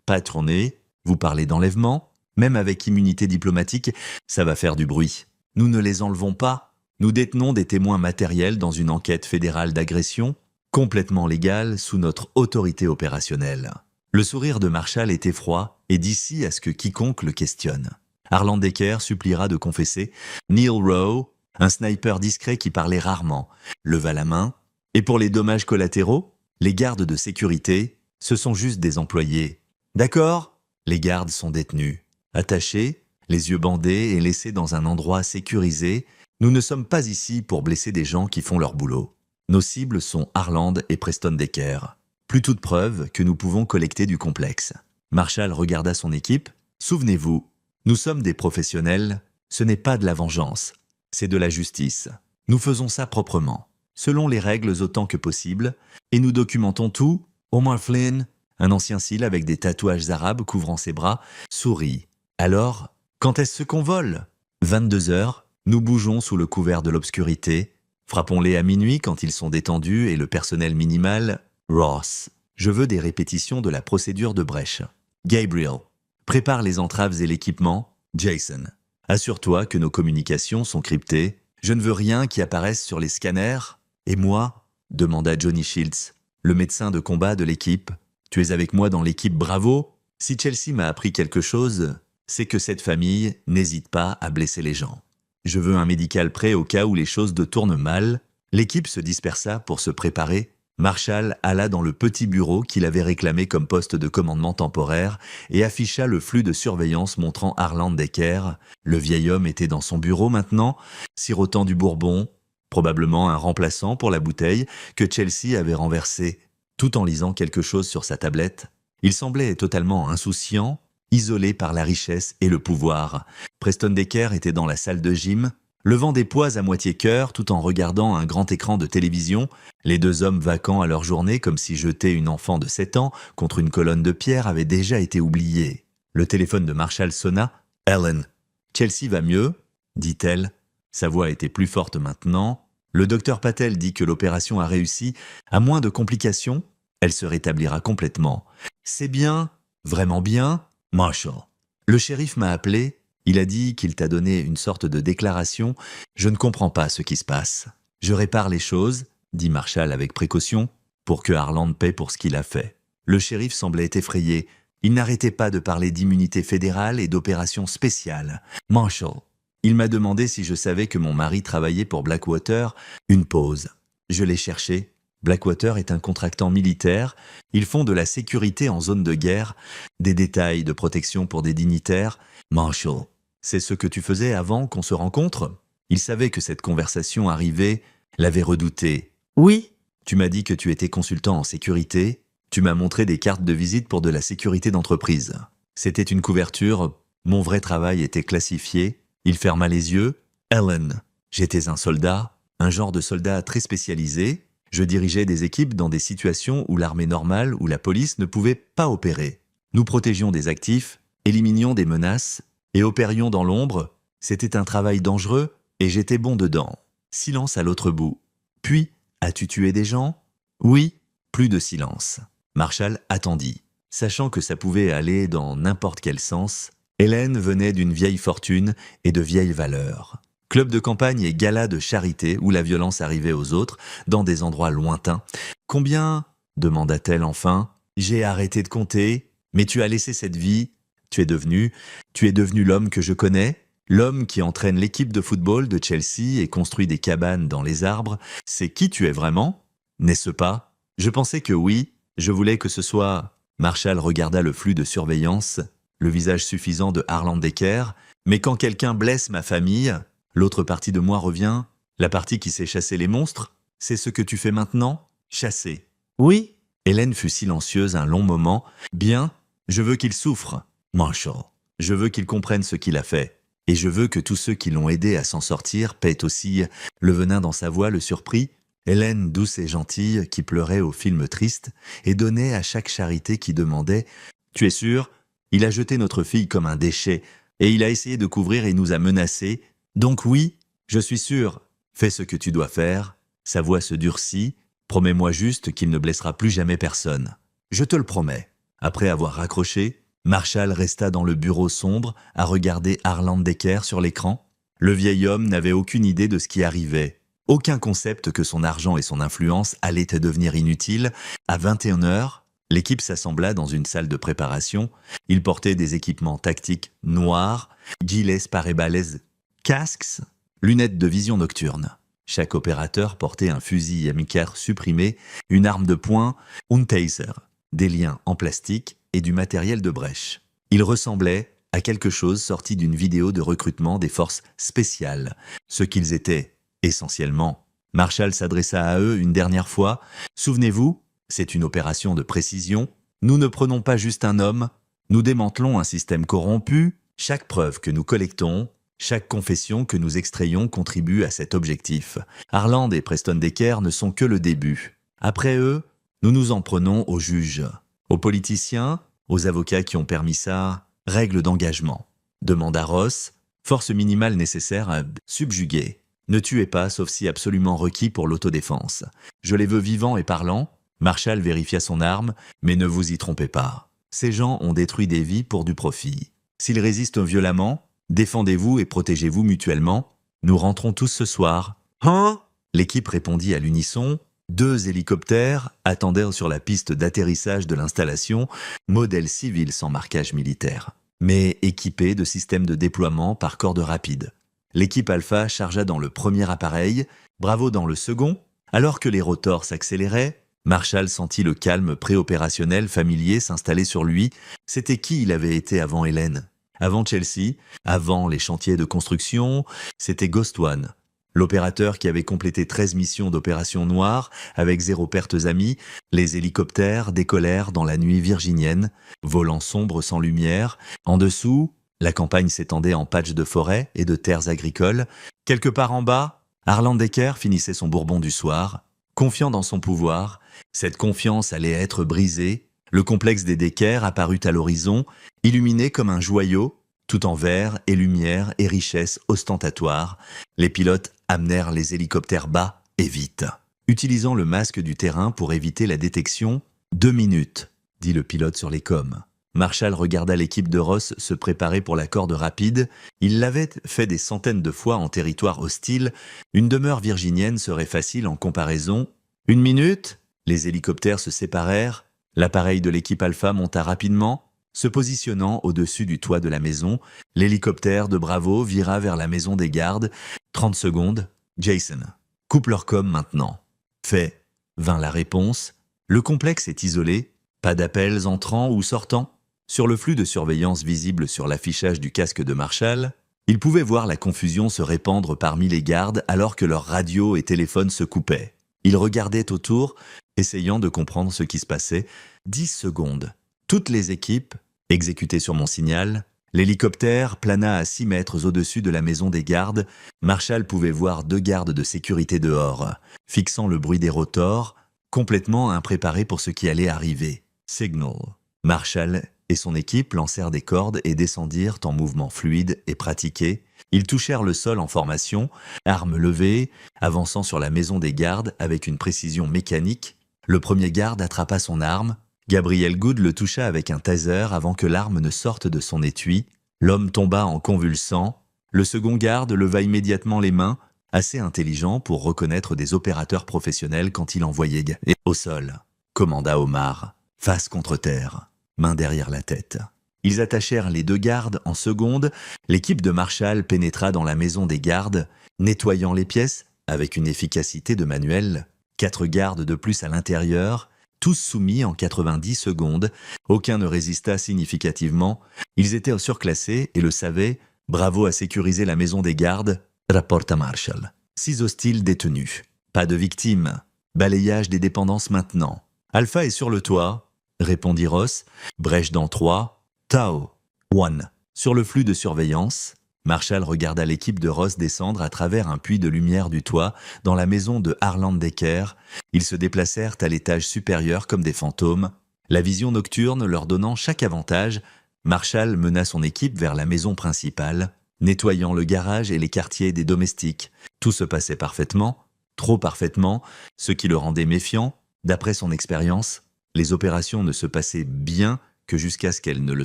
Pas tourné, vous parlez d'enlèvement, même avec immunité diplomatique, ça va faire du bruit. Nous ne les enlevons pas. Nous détenons des témoins matériels dans une enquête fédérale d'agression, complètement légale sous notre autorité opérationnelle. Le sourire de Marshall était froid et d'ici à ce que quiconque le questionne. Harland Decker suppliera de confesser. Neil Rowe, un sniper discret qui parlait rarement, leva la main. Et pour les dommages collatéraux, les gardes de sécurité, ce sont juste des employés. D'accord ? Les gardes sont détenus, attachés, les yeux bandés et laissés dans un endroit sécurisé. Nous ne sommes pas ici pour blesser des gens qui font leur boulot. Nos cibles sont Harland et Preston Decker. Plus toute preuve que nous pouvons collecter du complexe. Marshall regarda son équipe. Souvenez-vous, nous sommes des professionnels, ce n'est pas de la vengeance, c'est de la justice. Nous faisons ça proprement, selon les règles autant que possible, et nous documentons tout. Au moins Flynn, un ancien SEAL avec des tatouages arabes couvrant ses bras, sourit. Alors, quand est-ce qu'on vole ? 22 heures, nous bougeons sous le couvert de l'obscurité. Frappons-les à minuit quand ils sont détendus et le personnel minimal. Ross, je veux des répétitions de la procédure de brèche. Gabriel, prépare les entraves et l'équipement. Jason, assure-toi que nos communications sont cryptées. Je ne veux rien qui apparaisse sur les scanners. Et moi ? Demanda Johnny Shields, le médecin de combat de l'équipe. Tu es avec moi dans l'équipe Bravo ? Si Chelsea m'a appris quelque chose, c'est que cette famille n'hésite pas à blesser les gens. Je veux un médical prêt au cas où les choses tournent mal. L'équipe se dispersa pour se préparer. Marshall alla dans le petit bureau qu'il avait réclamé comme poste de commandement temporaire et afficha le flux de surveillance montrant Harland Decker. Le vieil homme était dans son bureau maintenant, sirotant du bourbon, probablement un remplaçant pour la bouteille que Chelsea avait renversée, tout en lisant quelque chose sur sa tablette. Il semblait totalement insouciant, isolé par la richesse et le pouvoir. Preston Decker était dans la salle de gym, levant des poids à moitié cœur tout en regardant un grand écran de télévision, les 2 hommes vacants à leur journée comme si jeter une enfant de 7 ans contre une colonne de pierre avait déjà été oublié. Le téléphone de Marshall sonna. « Ellen, Chelsea va mieux ?» dit-elle. Sa voix était plus forte maintenant. Le docteur Patel dit que l'opération a réussi. À moins de complications, elle se rétablira complètement. « C'est bien, vraiment bien, Marshall. Le shérif m'a appelé. Il a dit qu'il t'a donné une sorte de déclaration. Je ne comprends pas ce qui se passe. Je répare les choses, dit Marshall avec précaution, pour que Harland paie pour ce qu'il a fait. Le shérif semblait effrayé. Il n'arrêtait pas de parler d'immunité fédérale et d'opérations spéciales. Marshall, il m'a demandé si je savais que mon mari travaillait pour Blackwater. Une pause. Je l'ai cherché. Blackwater est un contractant militaire. Ils font de la sécurité en zone de guerre, des détails de protection pour des dignitaires. Marshall, c'est ce que tu faisais avant qu'on se rencontre ? Il savait que cette conversation arrivait, l'avait redouté. Oui. Tu m'as dit que tu étais consultant en sécurité. Tu m'as montré des cartes de visite pour de la sécurité d'entreprise. C'était une couverture. Mon vrai travail était classifié. Il ferma les yeux. Ellen, j'étais un soldat, un genre de soldat très spécialisé. Je dirigeais des équipes dans des situations où l'armée normale ou la police ne pouvaient pas opérer. Nous protégions des actifs, éliminions des menaces et opérions dans l'ombre. C'était un travail dangereux et j'étais bon dedans. Silence à l'autre bout. Puis, as-tu tué des gens ? Oui. Plus de silence. Marshall attendit. Sachant que ça pouvait aller dans n'importe quel sens, Hélène venait d'une vieille fortune et de vieilles valeurs. Club de campagne et gala de charité où la violence arrivait aux autres, dans des endroits lointains. « Combien ?» demanda-t-elle enfin. J'ai arrêté de compter, mais tu as laissé cette vie. Tu es devenu l'homme que je connais, l'homme qui entraîne l'équipe de football de Chelsea et construit des cabanes dans les arbres. C'est qui tu es vraiment? N'est-ce pas? Je pensais que oui, je voulais que ce soit... Marshall regarda le flux de surveillance, le visage suffisant de Harlan Decker, mais quand quelqu'un blesse ma famille, l'autre partie de moi revient, la partie qui sait chasser les monstres, c'est ce que tu fais maintenant? Chasser. Oui. Hélène fut silencieuse un long moment. Bien, je veux qu'il souffre. Marshall, je veux qu'il comprenne ce qu'il a fait. Et je veux que tous ceux qui l'ont aidé à s'en sortir paient aussi. Le venin dans sa voix le surprit. Hélène, douce et gentille, qui pleurait au film triste, et donnait à chaque charité qui demandait « Tu es sûr? Il a jeté notre fille comme un déchet, et il a essayé de couvrir et nous a menacés. Donc oui, je suis sûr. Fais ce que tu dois faire. » Sa voix se durcit. « Promets-moi juste qu'il ne blessera plus jamais personne. »« Je te le promets. » Après avoir raccroché, Marshall resta dans le bureau sombre à regarder Harlan Decker sur l'écran. Le vieil homme n'avait aucune idée de ce qui arrivait. Aucun concept que son argent et son influence allaient devenir inutiles. À 21h, l'équipe s'assembla dans une salle de préparation. Ils portaient des équipements tactiques noirs, gilets pare-balles, casques, lunettes de vision nocturne. Chaque opérateur portait un fusil Amicar supprimé, une arme de poing, un taser, des liens en plastique et du matériel de brèche. Ils ressemblaient à quelque chose sorti d'une vidéo de recrutement des forces spéciales, ce qu'ils étaient. Essentiellement, Marshall s'adressa à eux une dernière fois. « Souvenez-vous, c'est une opération de précision. Nous ne prenons pas juste un homme. Nous démantelons un système corrompu. Chaque preuve que nous collectons, chaque confession que nous extrayons contribue à cet objectif. Harlan et Preston Decker ne sont que le début. Après eux, nous nous en prenons aux juges, aux politiciens, aux avocats qui ont permis ça. Règle d'engagement. Demanda Ross. Force minimale nécessaire à subjuguer. Ne tuez pas, sauf si absolument requis pour l'autodéfense. Je les veux vivants et parlants. » Marshall vérifia son arme, mais ne vous y trompez pas. Ces gens ont détruit des vies pour du profit. S'ils résistent violemment, défendez-vous et protégez-vous mutuellement. Nous rentrons tous ce soir. Hein? L'équipe répondit à l'unisson. 2 hélicoptères attendaient sur la piste d'atterrissage de l'installation, modèle civil sans marquage militaire, mais équipé de systèmes de déploiement par corde rapide. L'équipe Alpha chargea dans le premier appareil, Bravo dans le second. Alors que les rotors s'accéléraient, Marshall sentit le calme préopérationnel familier s'installer sur lui. C'était qui il avait été avant Hélène? Avant Chelsea, avant les chantiers de construction, c'était Ghost One. L'opérateur qui avait complété 13 missions d'opération noire avec 0 pertes amies, les hélicoptères décollèrent dans la nuit virginienne, volant sombre sans lumière. En dessous, la campagne s'étendait en patchs de forêt et de terres agricoles. Quelque part en bas, Harlan Decker finissait son bourbon du soir. Confiant dans son pouvoir, cette confiance allait être brisée. Le complexe des Decker apparut à l'horizon, illuminé comme un joyau, tout en verre et lumière et richesse ostentatoire. Les pilotes amenèrent les hélicoptères bas et vite. Utilisant le masque du terrain pour éviter la détection, 2 minutes, dit le pilote sur les coms. Marshall regarda l'équipe de Ross se préparer pour la corde rapide. Il l'avait fait des centaines de fois en territoire hostile. Une demeure virginienne serait facile en comparaison. 1 minute, les hélicoptères se séparèrent. L'appareil de l'équipe Alpha monta rapidement. Se positionnant au-dessus du toit de la maison, l'hélicoptère de Bravo vira vers la maison des gardes. 30 secondes. Jason, coupe leur com maintenant. Fait, vint la réponse. Le complexe est isolé. Pas d'appels entrants ou sortants. Sur le flux de surveillance visible sur l'affichage du casque de Marshall, il pouvait voir la confusion se répandre parmi les gardes alors que leurs radios et téléphones se coupaient. Il regardait autour, essayant de comprendre ce qui se passait. 10 secondes. Toutes les équipes, exécutées sur mon signal, l'hélicoptère plana à 6 mètres au-dessus de la maison des gardes. Marshall pouvait voir 2 gardes de sécurité dehors, fixant le bruit des rotors, complètement impréparés pour ce qui allait arriver. Signal. Marshall et son équipe lancèrent des cordes et descendirent en mouvement fluide et pratiqué. Ils touchèrent le sol en formation, armes levées, avançant sur la maison des gardes avec une précision mécanique. Le premier garde attrapa son arme. Gabriel Good le toucha avec un taser avant que l'arme ne sorte de son étui. L'homme tomba en convulsant. Le second garde leva immédiatement les mains, assez intelligent pour reconnaître des opérateurs professionnels quand il en voyait. « Et au sol », commanda Omar. face contre terre, main derrière la tête. Ils attachèrent les 2 gardes en seconde. L'équipe de Marshall pénétra dans la maison des gardes, nettoyant les pièces avec une efficacité de manuel. 4 gardes de plus à l'intérieur, tous soumis en 90 secondes. Aucun ne résista significativement. Ils étaient surclassés et le savaient. Bravo à sécuriser la maison des gardes, rapporta Marshall. 6 hostiles détenus. Pas de victimes. Balayage des dépendances maintenant. Alpha est sur le toit, répondit Ross. Brèche dans 3. Tau, 1. Sur le flux de surveillance, Marshall regarda l'équipe de Ross descendre à travers un puits de lumière du toit dans la maison de Harland Decker. Ils se déplacèrent à l'étage supérieur comme des fantômes. La vision nocturne leur donnant chaque avantage, Marshall mena son équipe vers la maison principale, nettoyant le garage et les quartiers des domestiques. Tout se passait parfaitement, trop parfaitement, ce qui le rendait méfiant. D'après son expérience, les opérations ne se passaient bien que jusqu'à ce qu'elles ne le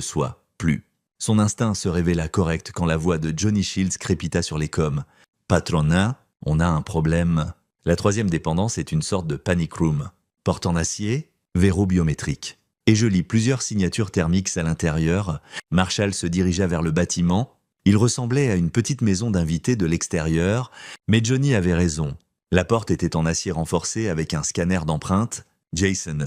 soient plus. Son instinct se révéla correct quand la voix de Johnny Shields crépita sur les coms. « Patrona, on a un problème. » La 3e dépendance est une sorte de panic room. Porte en acier, verrou biométrique. Et je lis plusieurs signatures thermiques à l'intérieur. Marshall se dirigea vers le bâtiment. Il ressemblait à une petite maison d'invités de l'extérieur, mais Johnny avait raison. La porte était en acier renforcé avec un scanner d'empreintes. « Jason,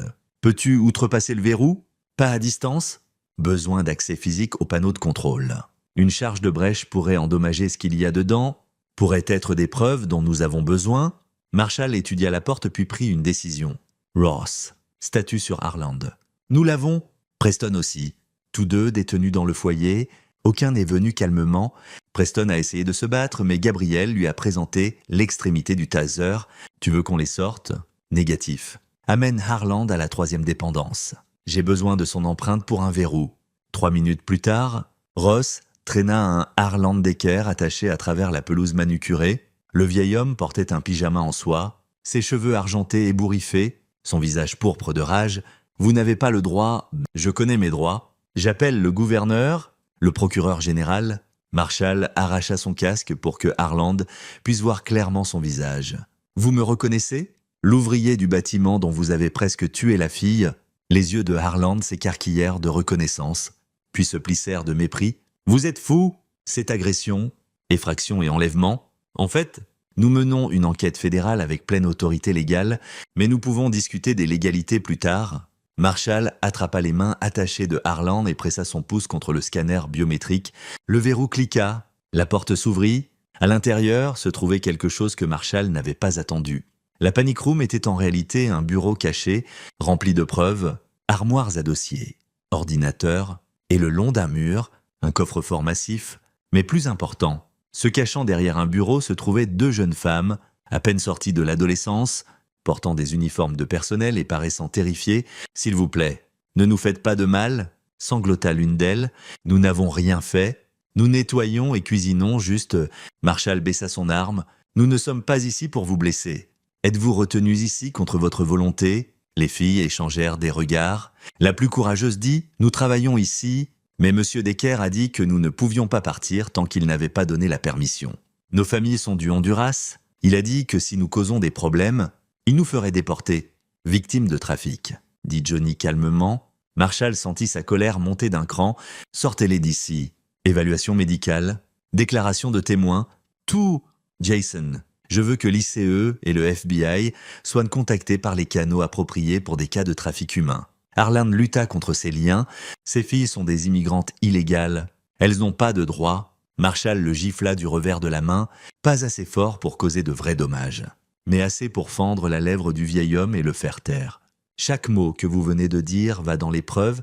peux-tu outrepasser le verrou ? Pas à distance ? Besoin d'accès physique au panneau de contrôle. Une charge de brèche pourrait endommager ce qu'il y a dedans, pourrait être des preuves dont nous avons besoin. » Marshall étudia la porte puis prit une décision. Ross, statut sur Harland. Nous l'avons. Preston aussi. Tous 2 détenus dans le foyer. Aucun n'est venu calmement. Preston a essayé de se battre, mais Gabriel lui a présenté l'extrémité du taser. Tu veux qu'on les sorte ? Négatif. Amène Harland à la 3e dépendance. J'ai besoin de son empreinte pour un verrou. 3 minutes plus tard, Ross traîna un Harland Decker attaché à travers la pelouse manucurée. Le vieil homme portait un pyjama en soie, ses cheveux argentés ébouriffés, son visage pourpre de rage. Vous n'avez pas le droit, je connais mes droits. J'appelle le gouverneur, le procureur général. Marshall arracha son casque pour que Harland puisse voir clairement son visage. Vous me reconnaissez ? L'ouvrier du bâtiment dont vous avez presque tué la fille. Les yeux de Harland s'écarquillèrent de reconnaissance, puis se plissèrent de mépris. « Vous êtes fou ? C'est agression, effraction et enlèvement. En fait, nous menons une enquête fédérale avec pleine autorité légale, mais nous pouvons discuter des légalités plus tard. » Marshall attrapa les mains attachées de Harland et pressa son pouce contre le scanner biométrique. Le verrou cliqua, la porte s'ouvrit. À l'intérieur se trouvait quelque chose que Marshall n'avait pas attendu. La panic room était en réalité un bureau caché, rempli de preuves, armoires à dossiers, ordinateurs, et le long d'un mur, un coffre-fort massif, mais plus important. Se cachant derrière un bureau se trouvaient 2 jeunes femmes, à peine sorties de l'adolescence, portant des uniformes de personnel et paraissant terrifiées. « S'il vous plaît, ne nous faites pas de mal », sanglota l'une d'elles. « Nous n'avons rien fait. Nous nettoyons et cuisinons juste. » Marshall baissa son arme. « Nous ne sommes pas ici pour vous blesser. Êtes-vous retenus ici contre votre volonté ?» Les filles échangèrent des regards. La plus courageuse dit « Nous travaillons ici, mais M. Decker a dit que nous ne pouvions pas partir tant qu'il n'avait pas donné la permission. Nos familles sont du Honduras. Il a dit que si nous causons des problèmes, il nous ferait déporter. Victimes de trafic, » dit Johnny calmement. Marshall sentit sa colère monter d'un cran. « Sortez-les d'ici. Évaluation médicale, déclaration de témoins, tout, Jason. » Je veux que l'ICE et le FBI soient contactés par les canaux appropriés pour des cas de trafic humain. Harland lutta contre ces liens. Ces filles sont des immigrantes illégales. Elles n'ont pas de droits. Marshall le gifla du revers de la main, pas assez fort pour causer de vrais dommages, mais assez pour fendre la lèvre du vieil homme et le faire taire. Chaque mot que vous venez de dire va dans l'épreuve.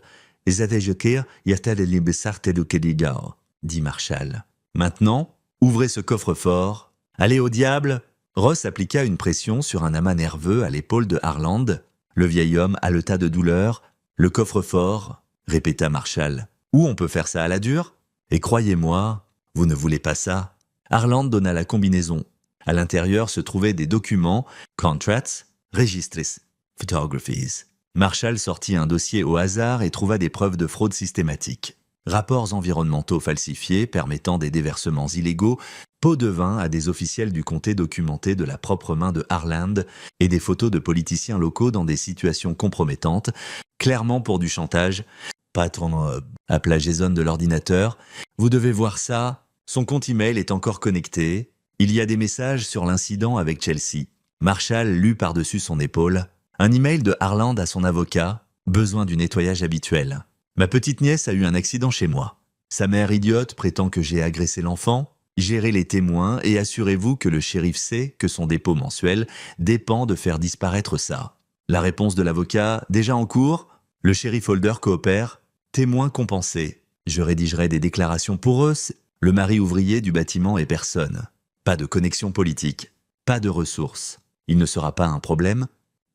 Dit Marshall. Maintenant, ouvrez ce coffre-fort. Allez au diable ! Ross appliqua une pression sur un amas nerveux à l'épaule de Harland. Le vieil homme haleta de douleur. Le coffre-fort, répéta Marshall. Ou on peut faire ça à la dure. Et croyez-moi, vous ne voulez pas ça. Harland donna la combinaison. À l'intérieur se trouvaient des documents, contracts, registres, photographies. Marshall sortit un dossier au hasard et trouva des preuves de fraude systématique. Rapports environnementaux falsifiés permettant des déversements illégaux, Pots de vin à des officiels du comté documentés de la propre main de Harland et des photos de politiciens locaux dans des situations compromettantes, clairement pour du chantage. Patron, appela Jason de l'ordinateur. Vous devez voir ça. Son compte email est encore connecté. Il y a des messages sur l'incident avec Chelsea. Marshall lut par-dessus son épaule. Un email de Harland à son avocat. Besoin du nettoyage habituel. Ma petite nièce a eu un accident chez moi. Sa mère idiote prétend que j'ai agressé l'enfant. Gérez les témoins et assurez-vous que le shérif sait que son dépôt mensuel dépend de faire disparaître ça. La réponse de l'avocat, déjà en cours. Le shérif Holder coopère. Témoins compensés. Je rédigerai des déclarations pour eux. Le mari ouvrier du bâtiment est personne. Pas de connexion politique. Pas de ressources. Il ne sera pas un problème?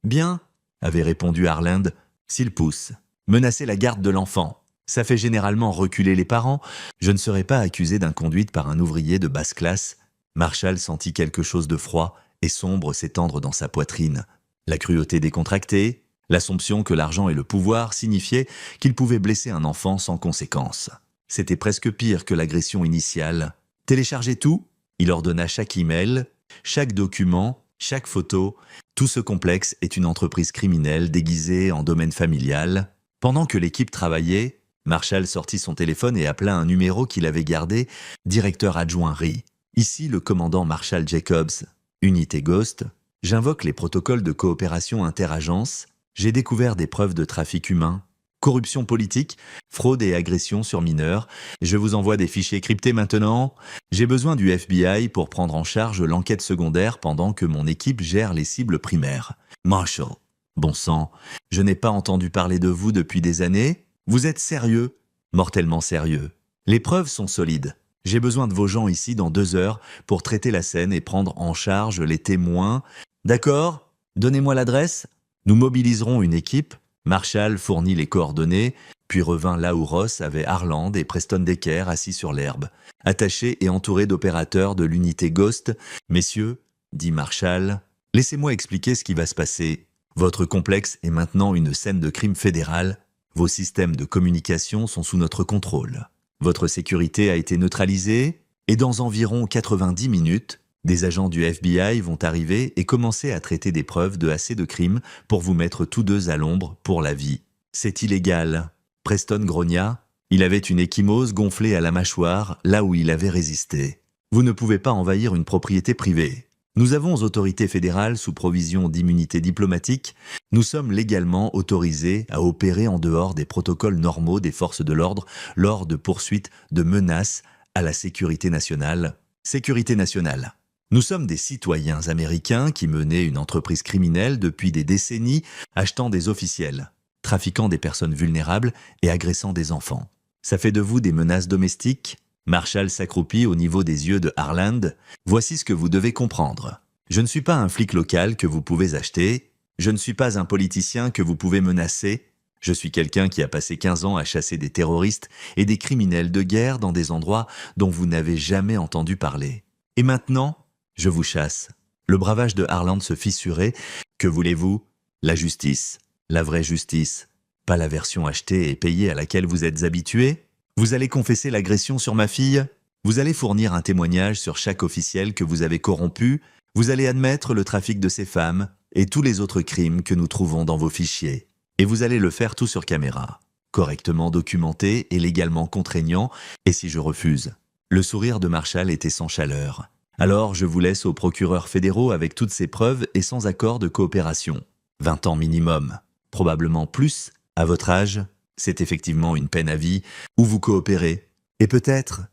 Bien, avait répondu Harland. S'il pousse. Menacer la garde de l'enfant. Ça fait généralement reculer les parents. Je ne serai pas accusé d'inconduite par un ouvrier de basse classe. Marshall sentit quelque chose de froid et sombre s'étendre dans sa poitrine. La cruauté décontractée, l'assomption que l'argent et le pouvoir signifiaient qu'il pouvait blesser un enfant sans conséquence. C'était presque pire que l'agression initiale. Téléchargez tout, il ordonna chaque email, chaque document, chaque photo. Tout ce complexe est une entreprise criminelle déguisée en domaine familial. Pendant que l'équipe travaillait, Marshall sortit son téléphone et appela un numéro qu'il avait gardé, directeur adjoint RI. Ici le commandant Marshall Jacobs, unité Ghost. J'invoque les protocoles de coopération interagence. J'ai découvert des preuves de trafic humain, corruption politique, fraude et agression sur mineurs. Je vous envoie des fichiers cryptés maintenant. J'ai besoin du FBI pour prendre en charge l'enquête secondaire pendant que mon équipe gère les cibles primaires. Marshall. Bon sang, je n'ai pas entendu parler de vous depuis des années. Vous êtes sérieux? Mortellement sérieux. Les preuves sont solides. J'ai besoin de vos gens ici dans 2 heures pour traiter la scène et prendre en charge les témoins. D'accord? Donnez-moi l'adresse. Nous mobiliserons une équipe. Marshall fournit les coordonnées, puis revint là où Ross avait Harland et Preston Decker assis sur l'herbe, attachés et entourés d'opérateurs de l'unité Ghost. « Messieurs, dit Marshall, laissez-moi expliquer ce qui va se passer. Votre complexe est maintenant une scène de crime fédéral. Vos systèmes de communication sont sous notre contrôle. Votre sécurité a été neutralisée et dans environ 90 minutes, des agents du FBI vont arriver et commencer à traiter des preuves de assez de crimes pour vous mettre tous deux à l'ombre pour la vie. C'est illégal. » Preston grogna. Il avait une ecchymose gonflée à la mâchoire, là où il avait résisté. Vous ne pouvez pas envahir une propriété privée. Nous avons autorités fédérales sous provision d'immunité diplomatique. Nous sommes légalement autorisés à opérer en dehors des protocoles normaux des forces de l'ordre lors de poursuites de menaces à la sécurité nationale. Sécurité nationale. Nous sommes des citoyens américains qui menaient une entreprise criminelle depuis des décennies, achetant des officiels, trafiquant des personnes vulnérables et agressant des enfants. Ça fait de vous des menaces domestiques? Marshall s'accroupit au niveau des yeux de Harland. Voici ce que vous devez comprendre. Je ne suis pas un flic local que vous pouvez acheter. Je ne suis pas un politicien que vous pouvez menacer. Je suis quelqu'un qui a passé 15 ans à chasser des terroristes et des criminels de guerre dans des endroits dont vous n'avez jamais entendu parler. Et maintenant, je vous chasse. Le bravage de Harland se fissurait. Que voulez-vous? La justice. La vraie justice. Pas la version achetée et payée à laquelle vous êtes habitué. Vous allez confesser l'agression sur ma fille? Vous allez fournir un témoignage sur chaque officiel que vous avez corrompu? Vous allez admettre le trafic de ces femmes et tous les autres crimes que nous trouvons dans vos fichiers. Et vous allez le faire tout sur caméra, correctement documenté et légalement contraignant, et si je refuse? Le sourire de Marshall était sans chaleur. Alors je vous laisse aux procureurs fédéraux avec toutes ces preuves et sans accord de coopération. 20 ans minimum, probablement plus, à votre âge. C'est effectivement une peine à vie, où vous coopérez. Et peut-être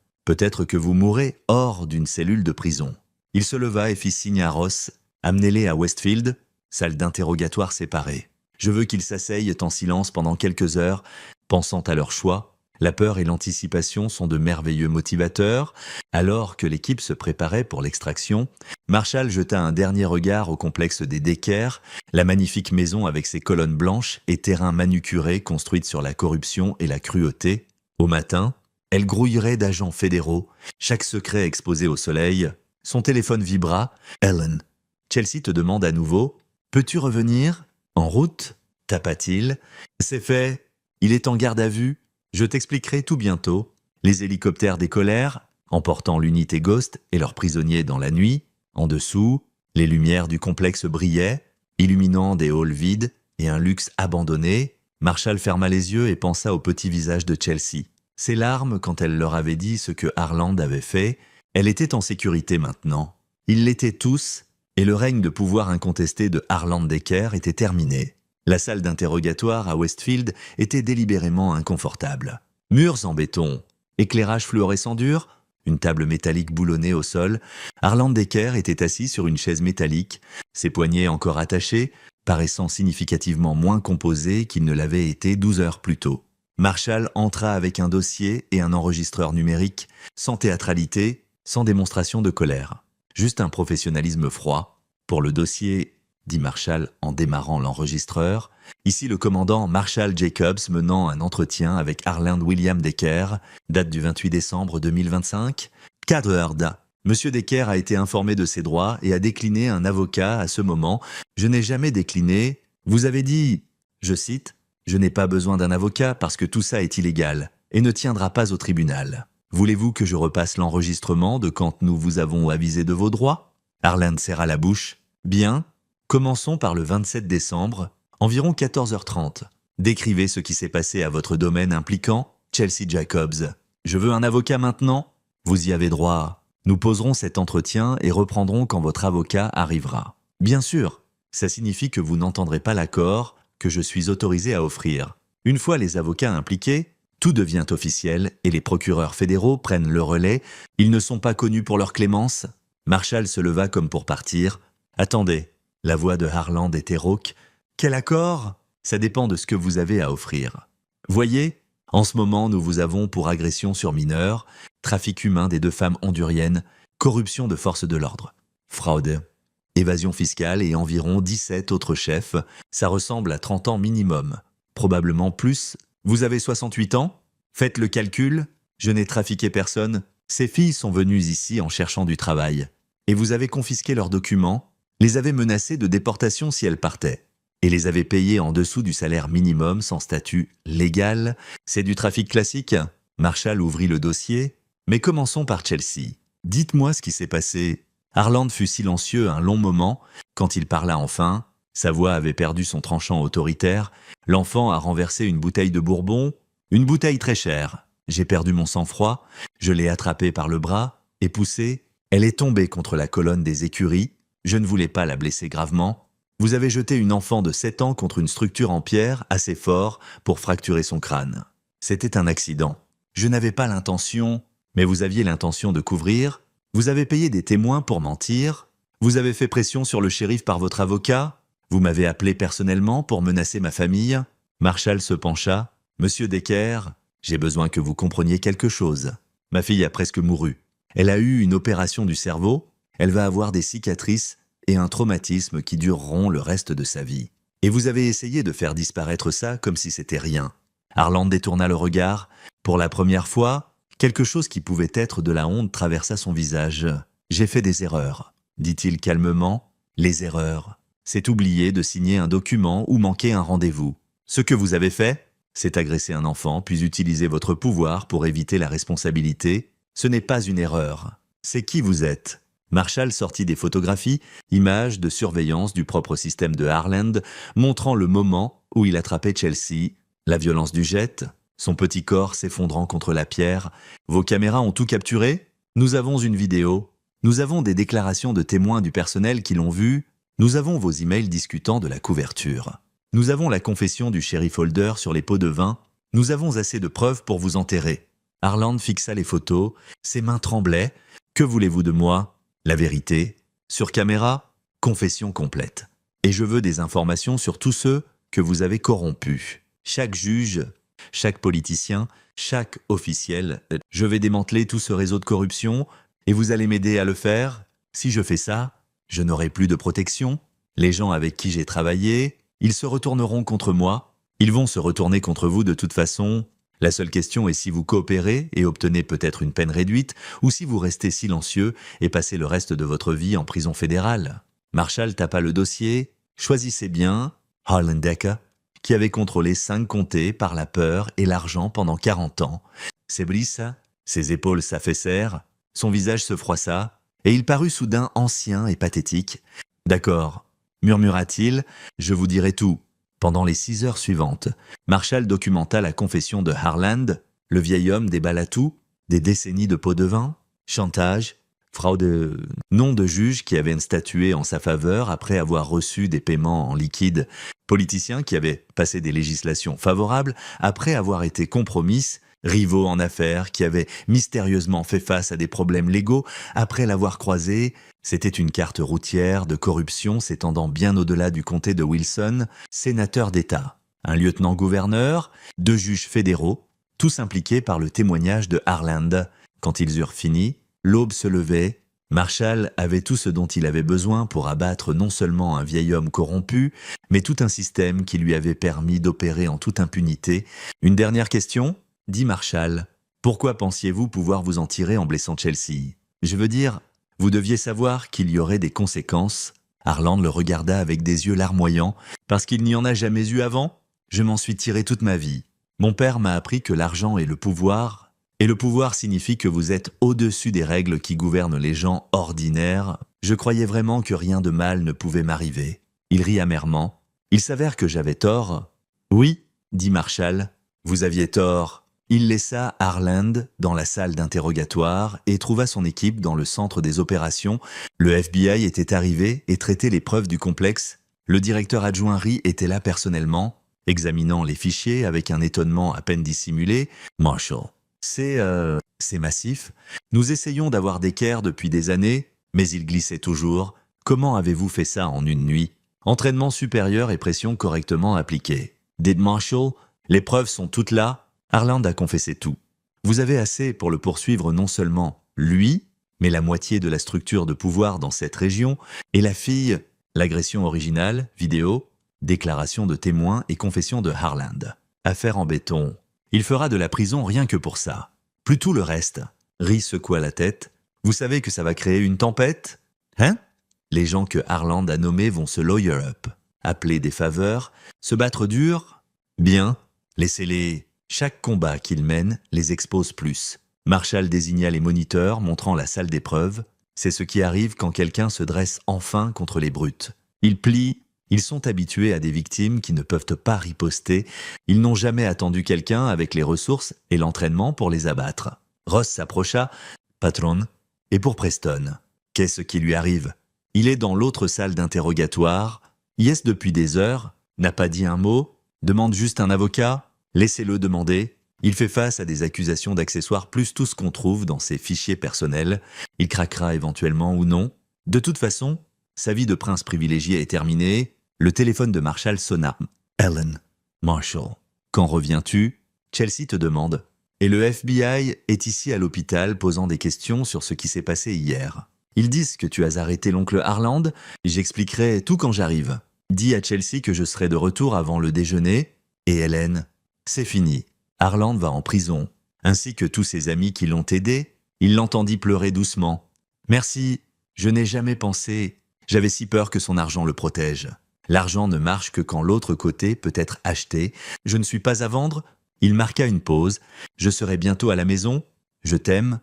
que vous mourrez hors d'une cellule de prison. Il se leva et fit signe à Ross. Amenez-les à Westfield, salle d'interrogatoire séparée. Je veux qu'ils s'asseyent en silence pendant quelques heures, pensant à leur choix. La peur et l'anticipation sont de merveilleux motivateurs. Alors que l'équipe se préparait pour l'extraction, Marshall jeta un dernier regard au complexe des Decker, la magnifique maison avec ses colonnes blanches et terrains manucurés construite sur la corruption et la cruauté. Au matin, elle grouillerait d'agents fédéraux, chaque secret exposé au soleil. Son téléphone vibra. « Ellen, Chelsea te demande à nouveau. Peux-tu revenir? En route ?» tapa-t-il. « C'est fait. Il est en garde à vue. Je t'expliquerai tout bientôt. » Les hélicoptères décollèrent. emportant l'unité Ghost et leurs prisonniers dans la nuit. En dessous, les lumières du complexe brillaient, illuminant des halls vides et un luxe abandonné. Marshall ferma les yeux et pensa au petit visage de Chelsea. Ses larmes quand elle leur avait dit ce que Harland avait fait. Elle était en sécurité maintenant. Ils l'étaient tous, et le règne de pouvoir incontesté de Harland Decker était terminé. La salle d'interrogatoire à Westfield était délibérément inconfortable. Murs en béton, éclairage fluorescent dur, une table métallique boulonnée au sol. Harland Decker était assis sur une chaise métallique, ses poignets encore attachés, paraissant significativement moins composé qu'il ne l'avait été 12 heures plus tôt. Marshall entra avec un dossier et un enregistreur numérique, sans théâtralité, sans démonstration de colère. Juste un professionnalisme froid. Pour le dossier, dit Marshall en démarrant l'enregistreur, ici le commandant Marshall Jacobs menant un entretien avec Harland William Decker, date du 28 décembre 2025. Cadre. Monsieur Decker a été informé de ses droits et a décliné un avocat à ce moment. Je n'ai jamais décliné. Vous avez dit, je cite, « Je n'ai pas besoin d'un avocat parce que tout ça est illégal et ne tiendra pas au tribunal. Voulez-vous que je repasse l'enregistrement de quand nous vous avons avisé de vos droits ?» Harland serra la bouche. « Bien. Commençons par le 27 décembre, environ 14h30. Décrivez ce qui s'est passé à votre domaine impliquant Chelsea Jacobs. Je veux un avocat maintenant. Vous y avez droit. Nous poserons cet entretien et reprendrons quand votre avocat arrivera. Bien sûr, ça signifie que vous n'entendrez pas l'accord que je suis autorisé à offrir. Une fois les avocats impliqués, tout devient officiel et les procureurs fédéraux prennent le relais. Ils ne sont pas connus pour leur clémence. » Marshall se leva comme pour partir. « Attendez. » La voix de Harland était rauque. « Quel accord ? Ça dépend de ce que vous avez à offrir. Voyez, en ce moment, nous vous avons pour agression sur mineurs, trafic humain des 2 femmes honduriennes, corruption de forces de l'ordre, fraude, évasion fiscale et environ 17 autres chefs. Ça ressemble à 30 ans minimum, probablement plus. Vous avez 68 ans ? Faites le calcul. Je n'ai trafiqué personne. Ces filles sont venues ici en cherchant du travail. Et vous avez confisqué leurs documents, les avez menacées de déportation si elles partaient, et les avez payées en dessous du salaire minimum sans statut légal. C'est du trafic classique. » Marshall ouvrit le dossier. « Mais commençons par Chelsea. Dites-moi ce qui s'est passé. » Harland fut silencieux un long moment. Quand il parla enfin, sa voix avait perdu son tranchant autoritaire. L'enfant a renversé une bouteille de bourbon, une bouteille très chère. J'ai perdu mon sang-froid. Je l'ai attrapée par le bras et poussée. Elle est tombée contre la colonne des écuries. Je ne voulais pas la blesser gravement. Vous avez jeté une enfant de 7 ans contre une structure en pierre assez fort pour fracturer son crâne. C'était un accident. Je n'avais pas l'intention, mais vous aviez l'intention de couvrir. Vous avez payé des témoins pour mentir. Vous avez fait pression sur le shérif par votre avocat. Vous m'avez appelé personnellement pour menacer ma famille. » Marshall se pencha. « Monsieur Decker, j'ai besoin que vous compreniez quelque chose. Ma fille a presque mouru. Elle a eu une opération du cerveau. Elle va avoir des cicatrices et un traumatisme qui dureront le reste de sa vie. Et vous avez essayé de faire disparaître ça comme si c'était rien. » Harland détourna le regard. Pour la première fois, quelque chose qui pouvait être de la honte traversa son visage. « J'ai fait des erreurs, » dit-il calmement. « Les erreurs, c'est oublier de signer un document ou manquer un rendez-vous. Ce que vous avez fait, c'est agresser un enfant puis utiliser votre pouvoir pour éviter la responsabilité. Ce n'est pas une erreur. C'est qui vous êtes. » Marshall sortit des photographies, images de surveillance du propre système de Harland, montrant le moment où il attrapait Chelsea, la violence du jet, son petit corps s'effondrant contre la pierre. « Vos caméras ont tout capturé ? Nous avons une vidéo. Nous avons des déclarations de témoins du personnel qui l'ont vu. Nous avons vos emails discutant de la couverture. Nous avons la confession du shérif Holder sur les pots de vin. Nous avons assez de preuves pour vous enterrer. » Harland fixa les photos. Ses mains tremblaient. « Que voulez-vous de moi ? La vérité, sur caméra, confession complète. Et je veux des informations sur tous ceux que vous avez corrompus. Chaque juge, chaque politicien, chaque officiel. Je vais démanteler tout ce réseau de corruption et vous allez m'aider à le faire. Si je fais ça, je n'aurai plus de protection. Les gens avec qui j'ai travaillé, ils se retourneront contre moi. Ils vont se retourner contre vous de toute façon. La seule question est si vous coopérez et obtenez peut-être une peine réduite ou si vous restez silencieux et passez le reste de votre vie en prison fédérale. » Marshall tapa le dossier. « Choisissez bien. Harland Decker, qui avait contrôlé 5 comtés par la peur et l'argent pendant 40 ans. Ses brisses, ses épaules s'affaissèrent. Son visage se froissa, et il parut soudain ancien et pathétique. « D'accord, » murmura-t-il, « je vous dirai tout. » Pendant les 6 heures suivantes, Marshall documenta la confession de Harland, le vieil homme déballa tout, des décennies de pots de vin, chantage, fraude, nom de juge qui avait statué en sa faveur après avoir reçu des paiements en liquide, politiciens qui avaient passé des législations favorables après avoir été compromises, rivaux en affaires qui avaient mystérieusement fait face à des problèmes légaux après l'avoir croisé. C'était une carte routière de corruption s'étendant bien au-delà du comté de Wilson, sénateur d'État, un lieutenant-gouverneur, 2 juges fédéraux, tous impliqués par le témoignage de Harland. Quand ils eurent fini, l'aube se levait. Marshall avait tout ce dont il avait besoin pour abattre non seulement un vieil homme corrompu, mais tout un système qui lui avait permis d'opérer en toute impunité. « Une dernière question ?» dit Marshall. « Pourquoi pensiez-vous pouvoir vous en tirer en blessant Chelsea ? Je veux dire, vous deviez savoir qu'il y aurait des conséquences. » Harland le regarda avec des yeux larmoyants. « Parce qu'il n'y en a jamais eu avant ? Je m'en suis tiré toute ma vie. Mon père m'a appris que l'argent est le pouvoir, et le pouvoir signifie que vous êtes au-dessus des règles qui gouvernent les gens ordinaires. Je croyais vraiment que rien de mal ne pouvait m'arriver. » Il rit amèrement. « Il s'avère que j'avais tort. »« Oui, » dit Marshall, « vous aviez tort. » Il laissa Harland dans la salle d'interrogatoire et trouva son équipe dans le centre des opérations. Le FBI était arrivé et traitait les preuves du complexe. Le directeur adjoint Rhee était là personnellement, examinant les fichiers avec un étonnement à peine dissimulé. « Marshall, c'est massif. Nous essayons d'avoir d'équerre depuis des années, mais il glissait toujours. Comment avez-vous fait ça en une nuit ? Entraînement supérieur et pression correctement appliquée. Did Marshall, les preuves sont toutes là. » Harland a confessé tout. Vous avez assez pour le poursuivre non seulement lui, mais la moitié de la structure de pouvoir dans cette région, et la fille, l'agression originale, vidéo, déclaration de témoins et confession de Harland. Affaire en béton. Il fera de la prison rien que pour ça. Plus tout le reste. Rhee secoua la tête. Vous savez que ça va créer une tempête ? Hein ? Les gens que Harland a nommés vont se lawyer up, appeler des faveurs, se battre dur ? Bien, laissez-les. Chaque combat qu'ils mènent les expose plus. Marshall désigna les moniteurs montrant la salle d'épreuve. C'est ce qui arrive quand quelqu'un se dresse enfin contre les brutes. Ils plient, ils sont habitués à des victimes qui ne peuvent pas riposter. Ils n'ont jamais attendu quelqu'un avec les ressources et l'entraînement pour les abattre. Ross s'approcha. « Patron, et pour Preston, qu'est-ce qui lui arrive ? Il est dans l'autre salle d'interrogatoire. Y est depuis des heures, n'a pas dit un mot, demande juste un avocat. Laissez-le demander. Il fait face à des accusations d'accessoires plus tout ce qu'on trouve dans ses fichiers personnels. Il craquera éventuellement ou non. De toute façon, sa vie de prince privilégié est terminée. Le téléphone de Marshall sonna. « Ellen, Marshall, quand reviens-tu ? Chelsea te demande. Et le FBI est ici à l'hôpital posant des questions sur ce qui s'est passé hier. Ils disent que tu as arrêté l'oncle Harland. J'expliquerai tout quand j'arrive. Dis à Chelsea que je serai de retour avant le déjeuner. Et Hélène, c'est fini. Harland va en prison, ainsi que tous ses amis qui l'ont aidé. Il l'entendit pleurer doucement. « Merci, je n'ai jamais pensé. J'avais si peur que son argent le protège. L'argent ne marche que quand l'autre côté peut être acheté. Je ne suis pas à vendre. » Il marqua une pause. « Je serai bientôt à la maison. Je t'aime.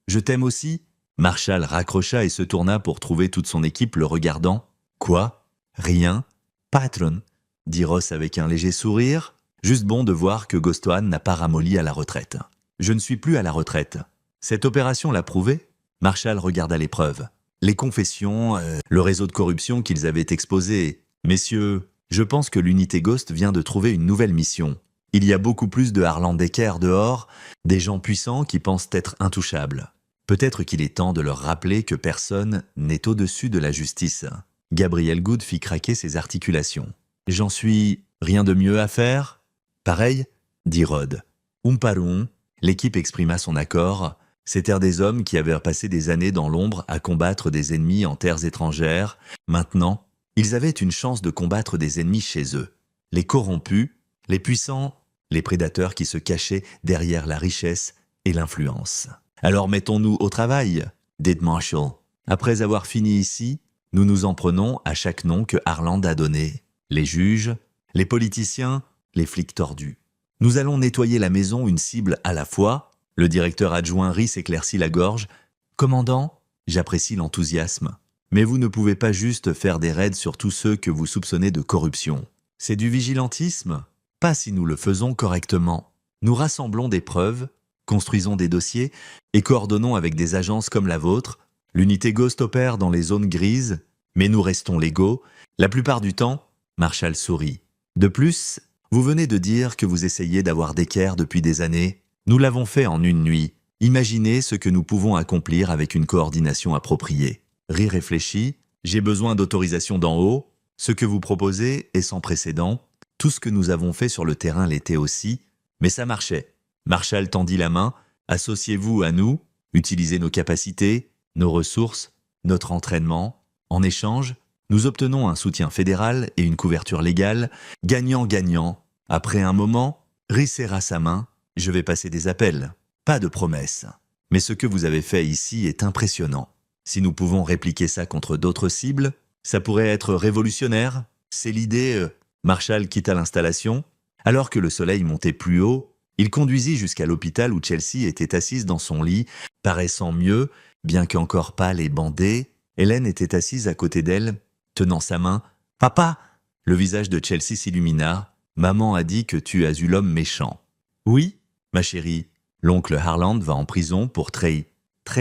Je t'aime aussi. » Marshall raccrocha et se tourna pour trouver toute son équipe le regardant. « Quoi ? Rien ? Patron ?» dit Ross avec un léger sourire. Juste bon de voir que Gostohan n'a pas ramolli à la retraite. Je ne suis plus à la retraite. Cette opération l'a prouvé. Marshall regarda les preuves. Les confessions, le réseau de corruption qu'ils avaient exposé. Messieurs, je pense que l'unité Ghost vient de trouver une nouvelle mission. Il y a beaucoup plus de Harland Decker dehors, des gens puissants qui pensent être intouchables. Peut-être qu'il est temps de leur rappeler que personne n'est au-dessus de la justice. Gabriel Good fit craquer ses articulations. J'en suis... rien de mieux à faire ? Pareil, dit Rod. Umparum, l'équipe exprima son accord. C'étaient des hommes qui avaient passé des années dans l'ombre à combattre des ennemis en terres étrangères. Maintenant, ils avaient une chance de combattre des ennemis chez eux. Les corrompus, les puissants, les prédateurs qui se cachaient derrière la richesse et l'influence. Alors mettons-nous au travail, dit Marshall. Après avoir fini ici, nous nous en prenons à chaque nom que Harland a donné. Les juges, les politiciens, les flics tordus. Nous allons nettoyer la maison une cible à la fois. Le directeur adjoint Rhee s'éclaircit la gorge. Commandant, j'apprécie l'enthousiasme. Mais vous ne pouvez pas juste faire des raids sur tous ceux que vous soupçonnez de corruption. C'est du vigilantisme? Pas si nous le faisons correctement. Nous rassemblons des preuves, construisons des dossiers et coordonnons avec des agences comme la vôtre. L'unité Ghost opère dans les zones grises, mais nous restons légaux. La plupart du temps, Marshall sourit. De plus, vous venez de dire que vous essayez d'avoir d'équerre depuis des années. Nous l'avons fait en une nuit. Imaginez ce que nous pouvons accomplir avec une coordination appropriée. Ri réfléchit. J'ai besoin d'autorisation d'en haut. Ce que vous proposez est sans précédent. Tout ce que nous avons fait sur le terrain l'était aussi. Mais ça marchait. Marshall tendit la main. Associez-vous à nous. Utilisez nos capacités, nos ressources, notre entraînement. En échange, nous obtenons un soutien fédéral et une couverture légale. Gagnant-gagnant. Après un moment, Ri serra sa main. Je vais passer des appels. Pas de promesses. Mais ce que vous avez fait ici est impressionnant. Si nous pouvons répliquer ça contre d'autres cibles, ça pourrait être révolutionnaire. C'est l'idée. Marshall quitta l'installation. Alors que le soleil montait plus haut, il conduisit jusqu'à l'hôpital où Chelsea était assise dans son lit, paraissant mieux, bien qu'encore pâle et bandée. Hélène était assise à côté d'elle, tenant sa main. « Papa !» Le visage de Chelsea s'illumina. « Maman a dit que tu as eu l'homme méchant. »« Oui, ma chérie. L'oncle Harland va en prison pour très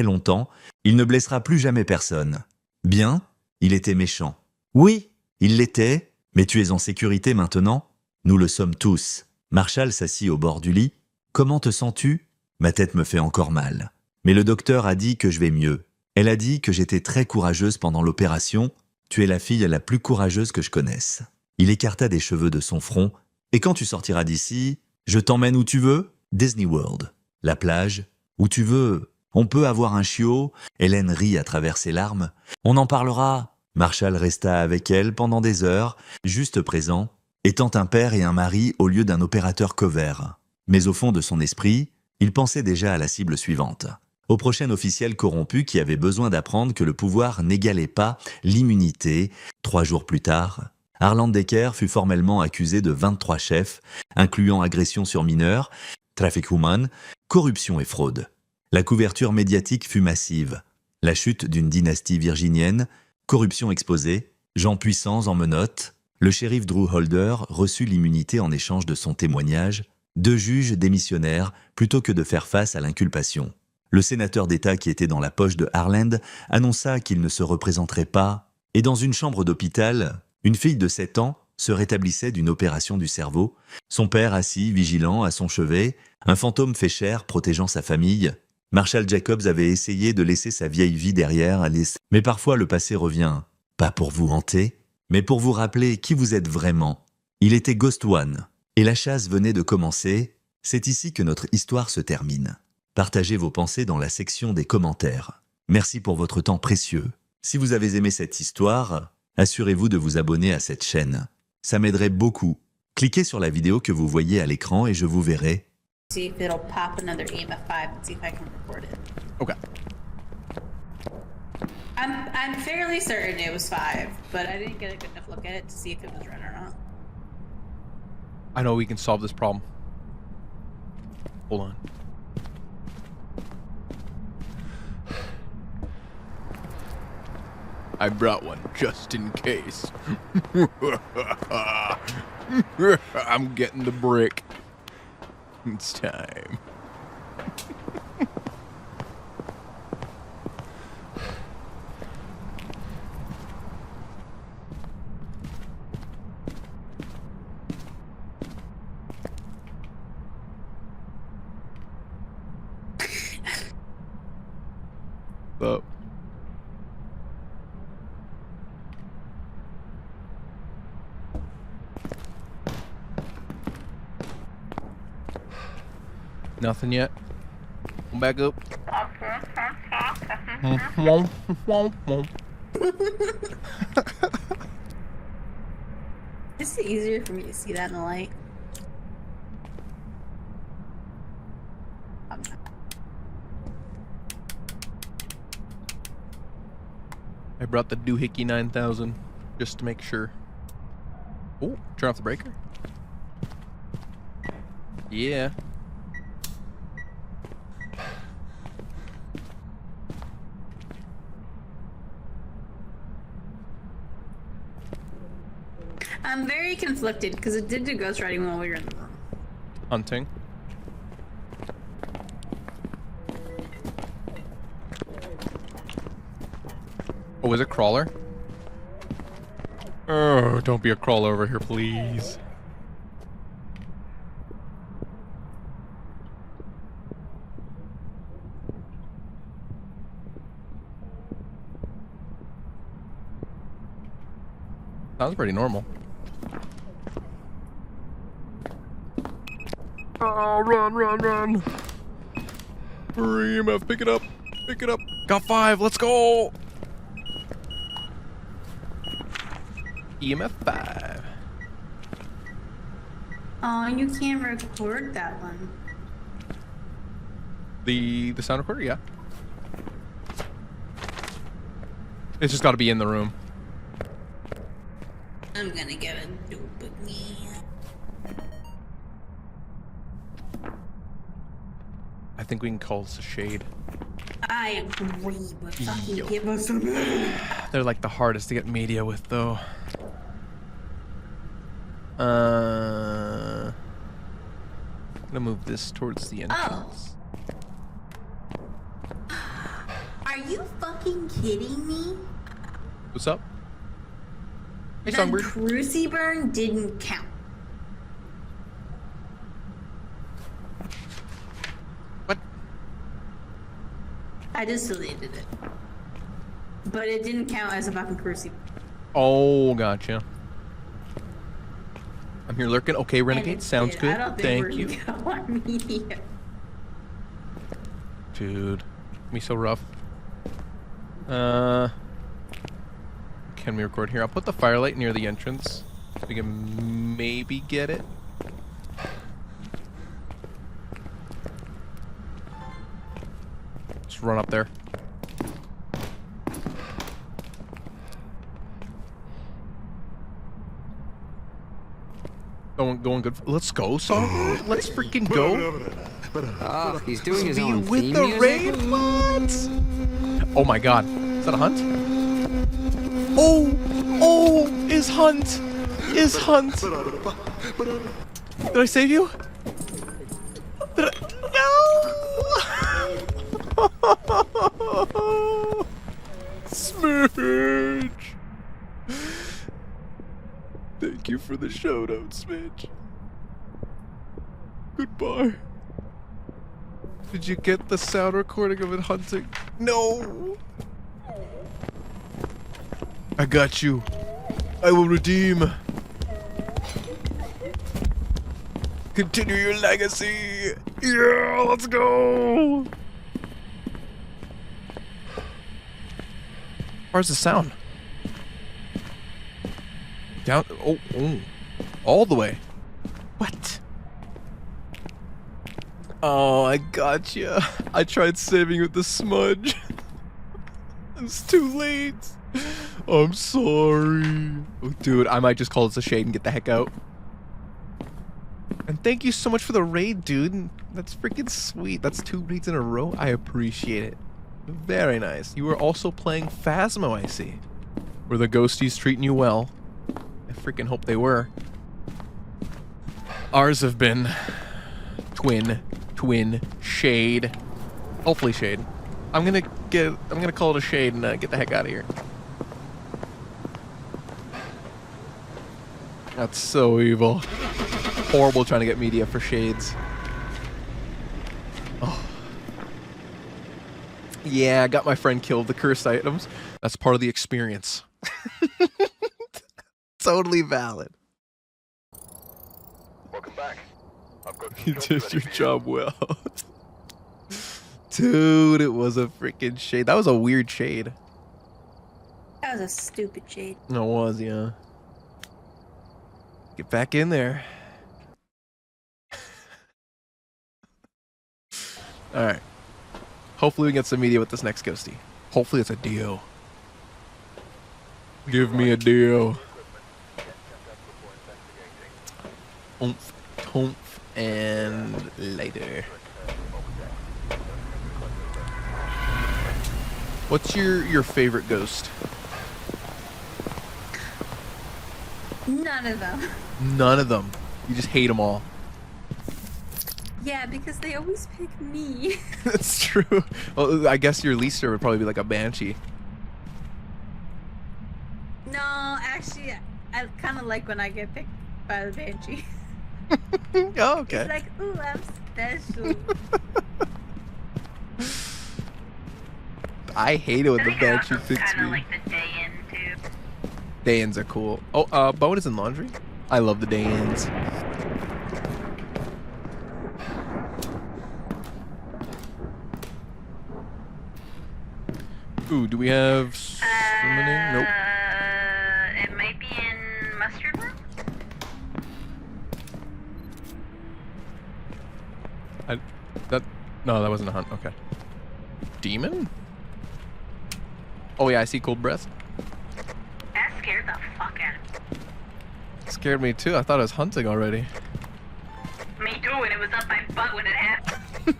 longtemps. Il ne blessera plus jamais personne. Bien, il était méchant. Oui, il l'était, mais tu es en sécurité maintenant. Nous le sommes tous. » Marshall s'assit au bord du lit. « Comment te sens-tu ? Ma tête me fait encore mal. Mais le docteur a dit que je vais mieux. Elle a dit que j'étais très courageuse pendant l'opération. Tu es la fille la plus courageuse que je connaisse. » Il écarta des cheveux de son front. « Et quand tu sortiras d'ici, je t'emmène où tu veux ? Disney World. La plage, où tu veux. On peut avoir un chiot. » Hélène rit à travers ses larmes. « On en parlera. » Marshall resta avec elle pendant des heures, juste présent, étant un père et un mari au lieu d'un opérateur couvert. Mais au fond de son esprit, il pensait déjà à la cible suivante. Au prochain officiel corrompu qui avait besoin d'apprendre que le pouvoir n'égalait pas l'immunité. 3 jours plus tard, Harland Decker fut formellement accusé de 23 chefs, incluant agression sur mineurs, trafic humain, corruption et fraude. La couverture médiatique fut massive. La chute d'une dynastie virginienne, corruption exposée, gens puissants en menottes. Le shérif Drew Holder reçut l'immunité en échange de son témoignage. 2 juges démissionnèrent plutôt que de faire face à l'inculpation. Le sénateur d'État qui était dans la poche de Harland annonça qu'il ne se représenterait pas. Et dans une chambre d'hôpital, une fille de 7 ans se rétablissait d'une opération du cerveau. Son père assis, vigilant, à son chevet, un fantôme fait chair protégeant sa famille. Marshall Jacobs avait essayé de laisser sa vieille vie derrière, mais parfois le passé revient, pas pour vous hanter, mais pour vous rappeler qui vous êtes vraiment. Il était Ghost One, et la chasse venait de commencer. C'est ici que notre histoire se termine. Partagez vos pensées dans la section des commentaires. Merci pour votre temps précieux. Si vous avez aimé cette histoire, assurez-vous de vous abonner à cette chaîne. Ça m'aiderait beaucoup. Cliquez sur la vidéo que vous voyez à l'écran et je vous verrai. See if it'll pop another EMF5 and see if I can record it. Okay. I'm fairly certain it was 5, but I didn't get a good enough look at it to see if it was run or not. I know we can solve this problem. Hold on. I brought one just in case. I'm getting the brick. It's time. Up. Nothing yet. Come back up. Is it easier for me to see that in the light? I brought the Doohickey 9000 just to make sure. Oh, turn off the breaker. Yeah. very conflicted because it did do ghostwriting while we were in the room. Hunting. Oh, is it crawler? Oh, don't be a crawler over here, please. Sounds pretty normal. Oh, run. Hurry, EMF, pick it up. Got 5, let's go. EMF 5. Oh, you can't record that one. The sound recorder, yeah. It's just gotta be in the room. I'm gonna get a dopamine. I think we can call this a shade. I agree, but fucking Yo. give us a minute. They're like the hardest to get media with, though. I'm gonna move this towards the entrance. Are you fucking kidding me? What's up? Hey, That Songbird. Cruci burn didn't count. What? I just deleted it. But it didn't count as a fucking Cruci burn. Oh, gotcha. I'm here lurking. Okay, Renegade, sounds good. I don't think Thank you. we're gonna go on media. Dude, me so rough. Can we record here? I'll put the firelight near the entrance. We can maybe get it. Just run up there. Going good. Let's go, Songbird. Let's freaking go. Ah, he's doing his Be own with theme the music? raid. What? Oh my god. Is that a hunt? Oh, is Hunt. Did I save you? Did I? No! Smidge! Thank you for the shout out, Smidge. Goodbye. Did you get the sound recording of it hunting? No! I got you. I will redeem. Continue your legacy. Yeah, let's go. Where's the sound? Down. Oh. All the way. What? Oh, I got you. I tried saving you with the smudge. It's too late. I'm sorry. Oh, dude, I might just call this a shade and get the heck out. And thank you so much for the raid, dude. That's freaking sweet. That's 2 raids in a row. I appreciate it. Very nice. You were also playing Phasmo, I see. Were the ghosties treating you well? I freaking hope they were. Ours have been twin, shade. Hopefully shade. I'm gonna call it a shade and get the heck out of here. That's so evil. Horrible trying to get media for shades. Oh. Yeah, I got my friend killed. The cursed items. That's part of the experience. Totally valid. Welcome back. I've got You did your job well. Dude, it was a freaking shade. That was a weird shade. That was a stupid shade. It was, yeah. Get back in there. Alright. Hopefully we get some media with this next ghosty. Hopefully it's a deal. Give me a deal. Oomph, toomph, and later. What's your favorite ghost? None of them. None of them. You just hate them all. Yeah, because they always pick me. That's true. Well, I guess your least would probably be like a banshee. No, actually, I kind of like when I get picked by the banshee. Oh, okay. It's like, ooh, I'm special. I hate it when the banshee picks Kind of me. like the day-in too. Day-ins are cool. Oh, Bowen is in laundry? I love the day-ins. Ooh, do we have summoning? Nope. It might be in mustard room. No, that wasn't a hunt. Okay. Demon? Oh yeah, I see cold breath. That scared the fuck out of me. Scared me too. I thought I was hunting already. Me too, and it was up my butt when it happened.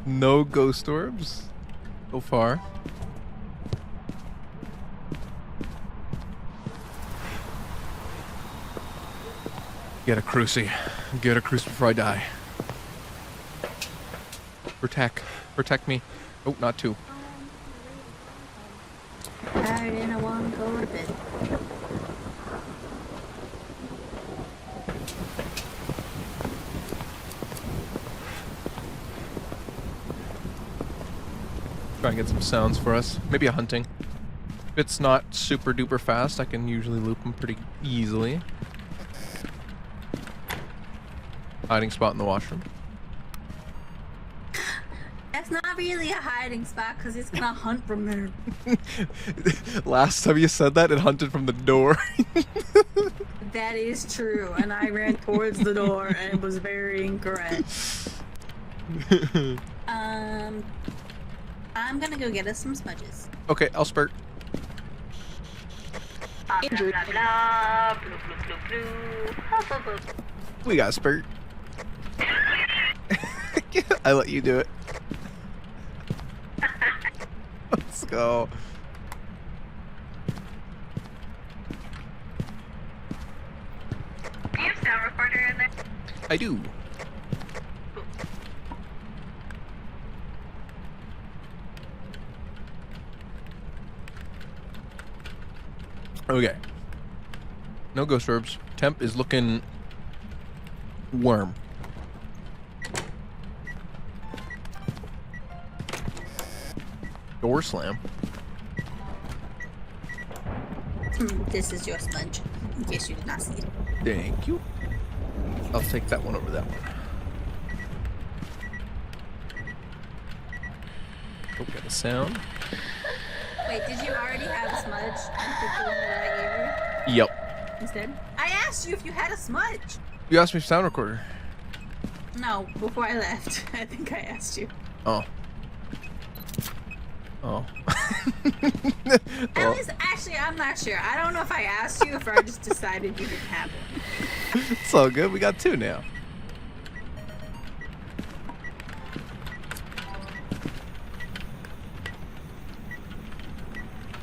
No ghost orbs so far. Get a cruci. Get a cruci before I die. Protect me. Oh, not two. I didn't want to go to bed. Try and get some sounds for us. Maybe a hunting. If it's not super duper fast, I can usually loop them pretty easily. Hiding spot in the washroom. That's not really a hiding spot because it's gonna hunt from there. Last time you said that, it hunted from the door. That is true, and I ran towards the door and it was very incorrect. I'm gonna go get us some smudges. Okay, I'll spurt. Blah, blah, blah, blah, blue, blue, blue, blue. Blah, blah, blah. We got spurt. I let you do it. Let's go. Do you have sound recorder in there? I do. Okay. No ghost orbs. Temp is looking worm. Door slam. This is your smudge, in case you did not see it. Thank you. I'll take that one over that one. Oh, got a sound. Wait, did you already have a smudge and pick the one that I gave Yep. you instead? I asked you if you had a smudge. You asked me for sound recorder. No, before I left. I think I asked you. Oh. Oh. At Well, least, actually, I'm not sure. I don't know if I asked you or if I just decided you didn't have one. it's all good. We got two now.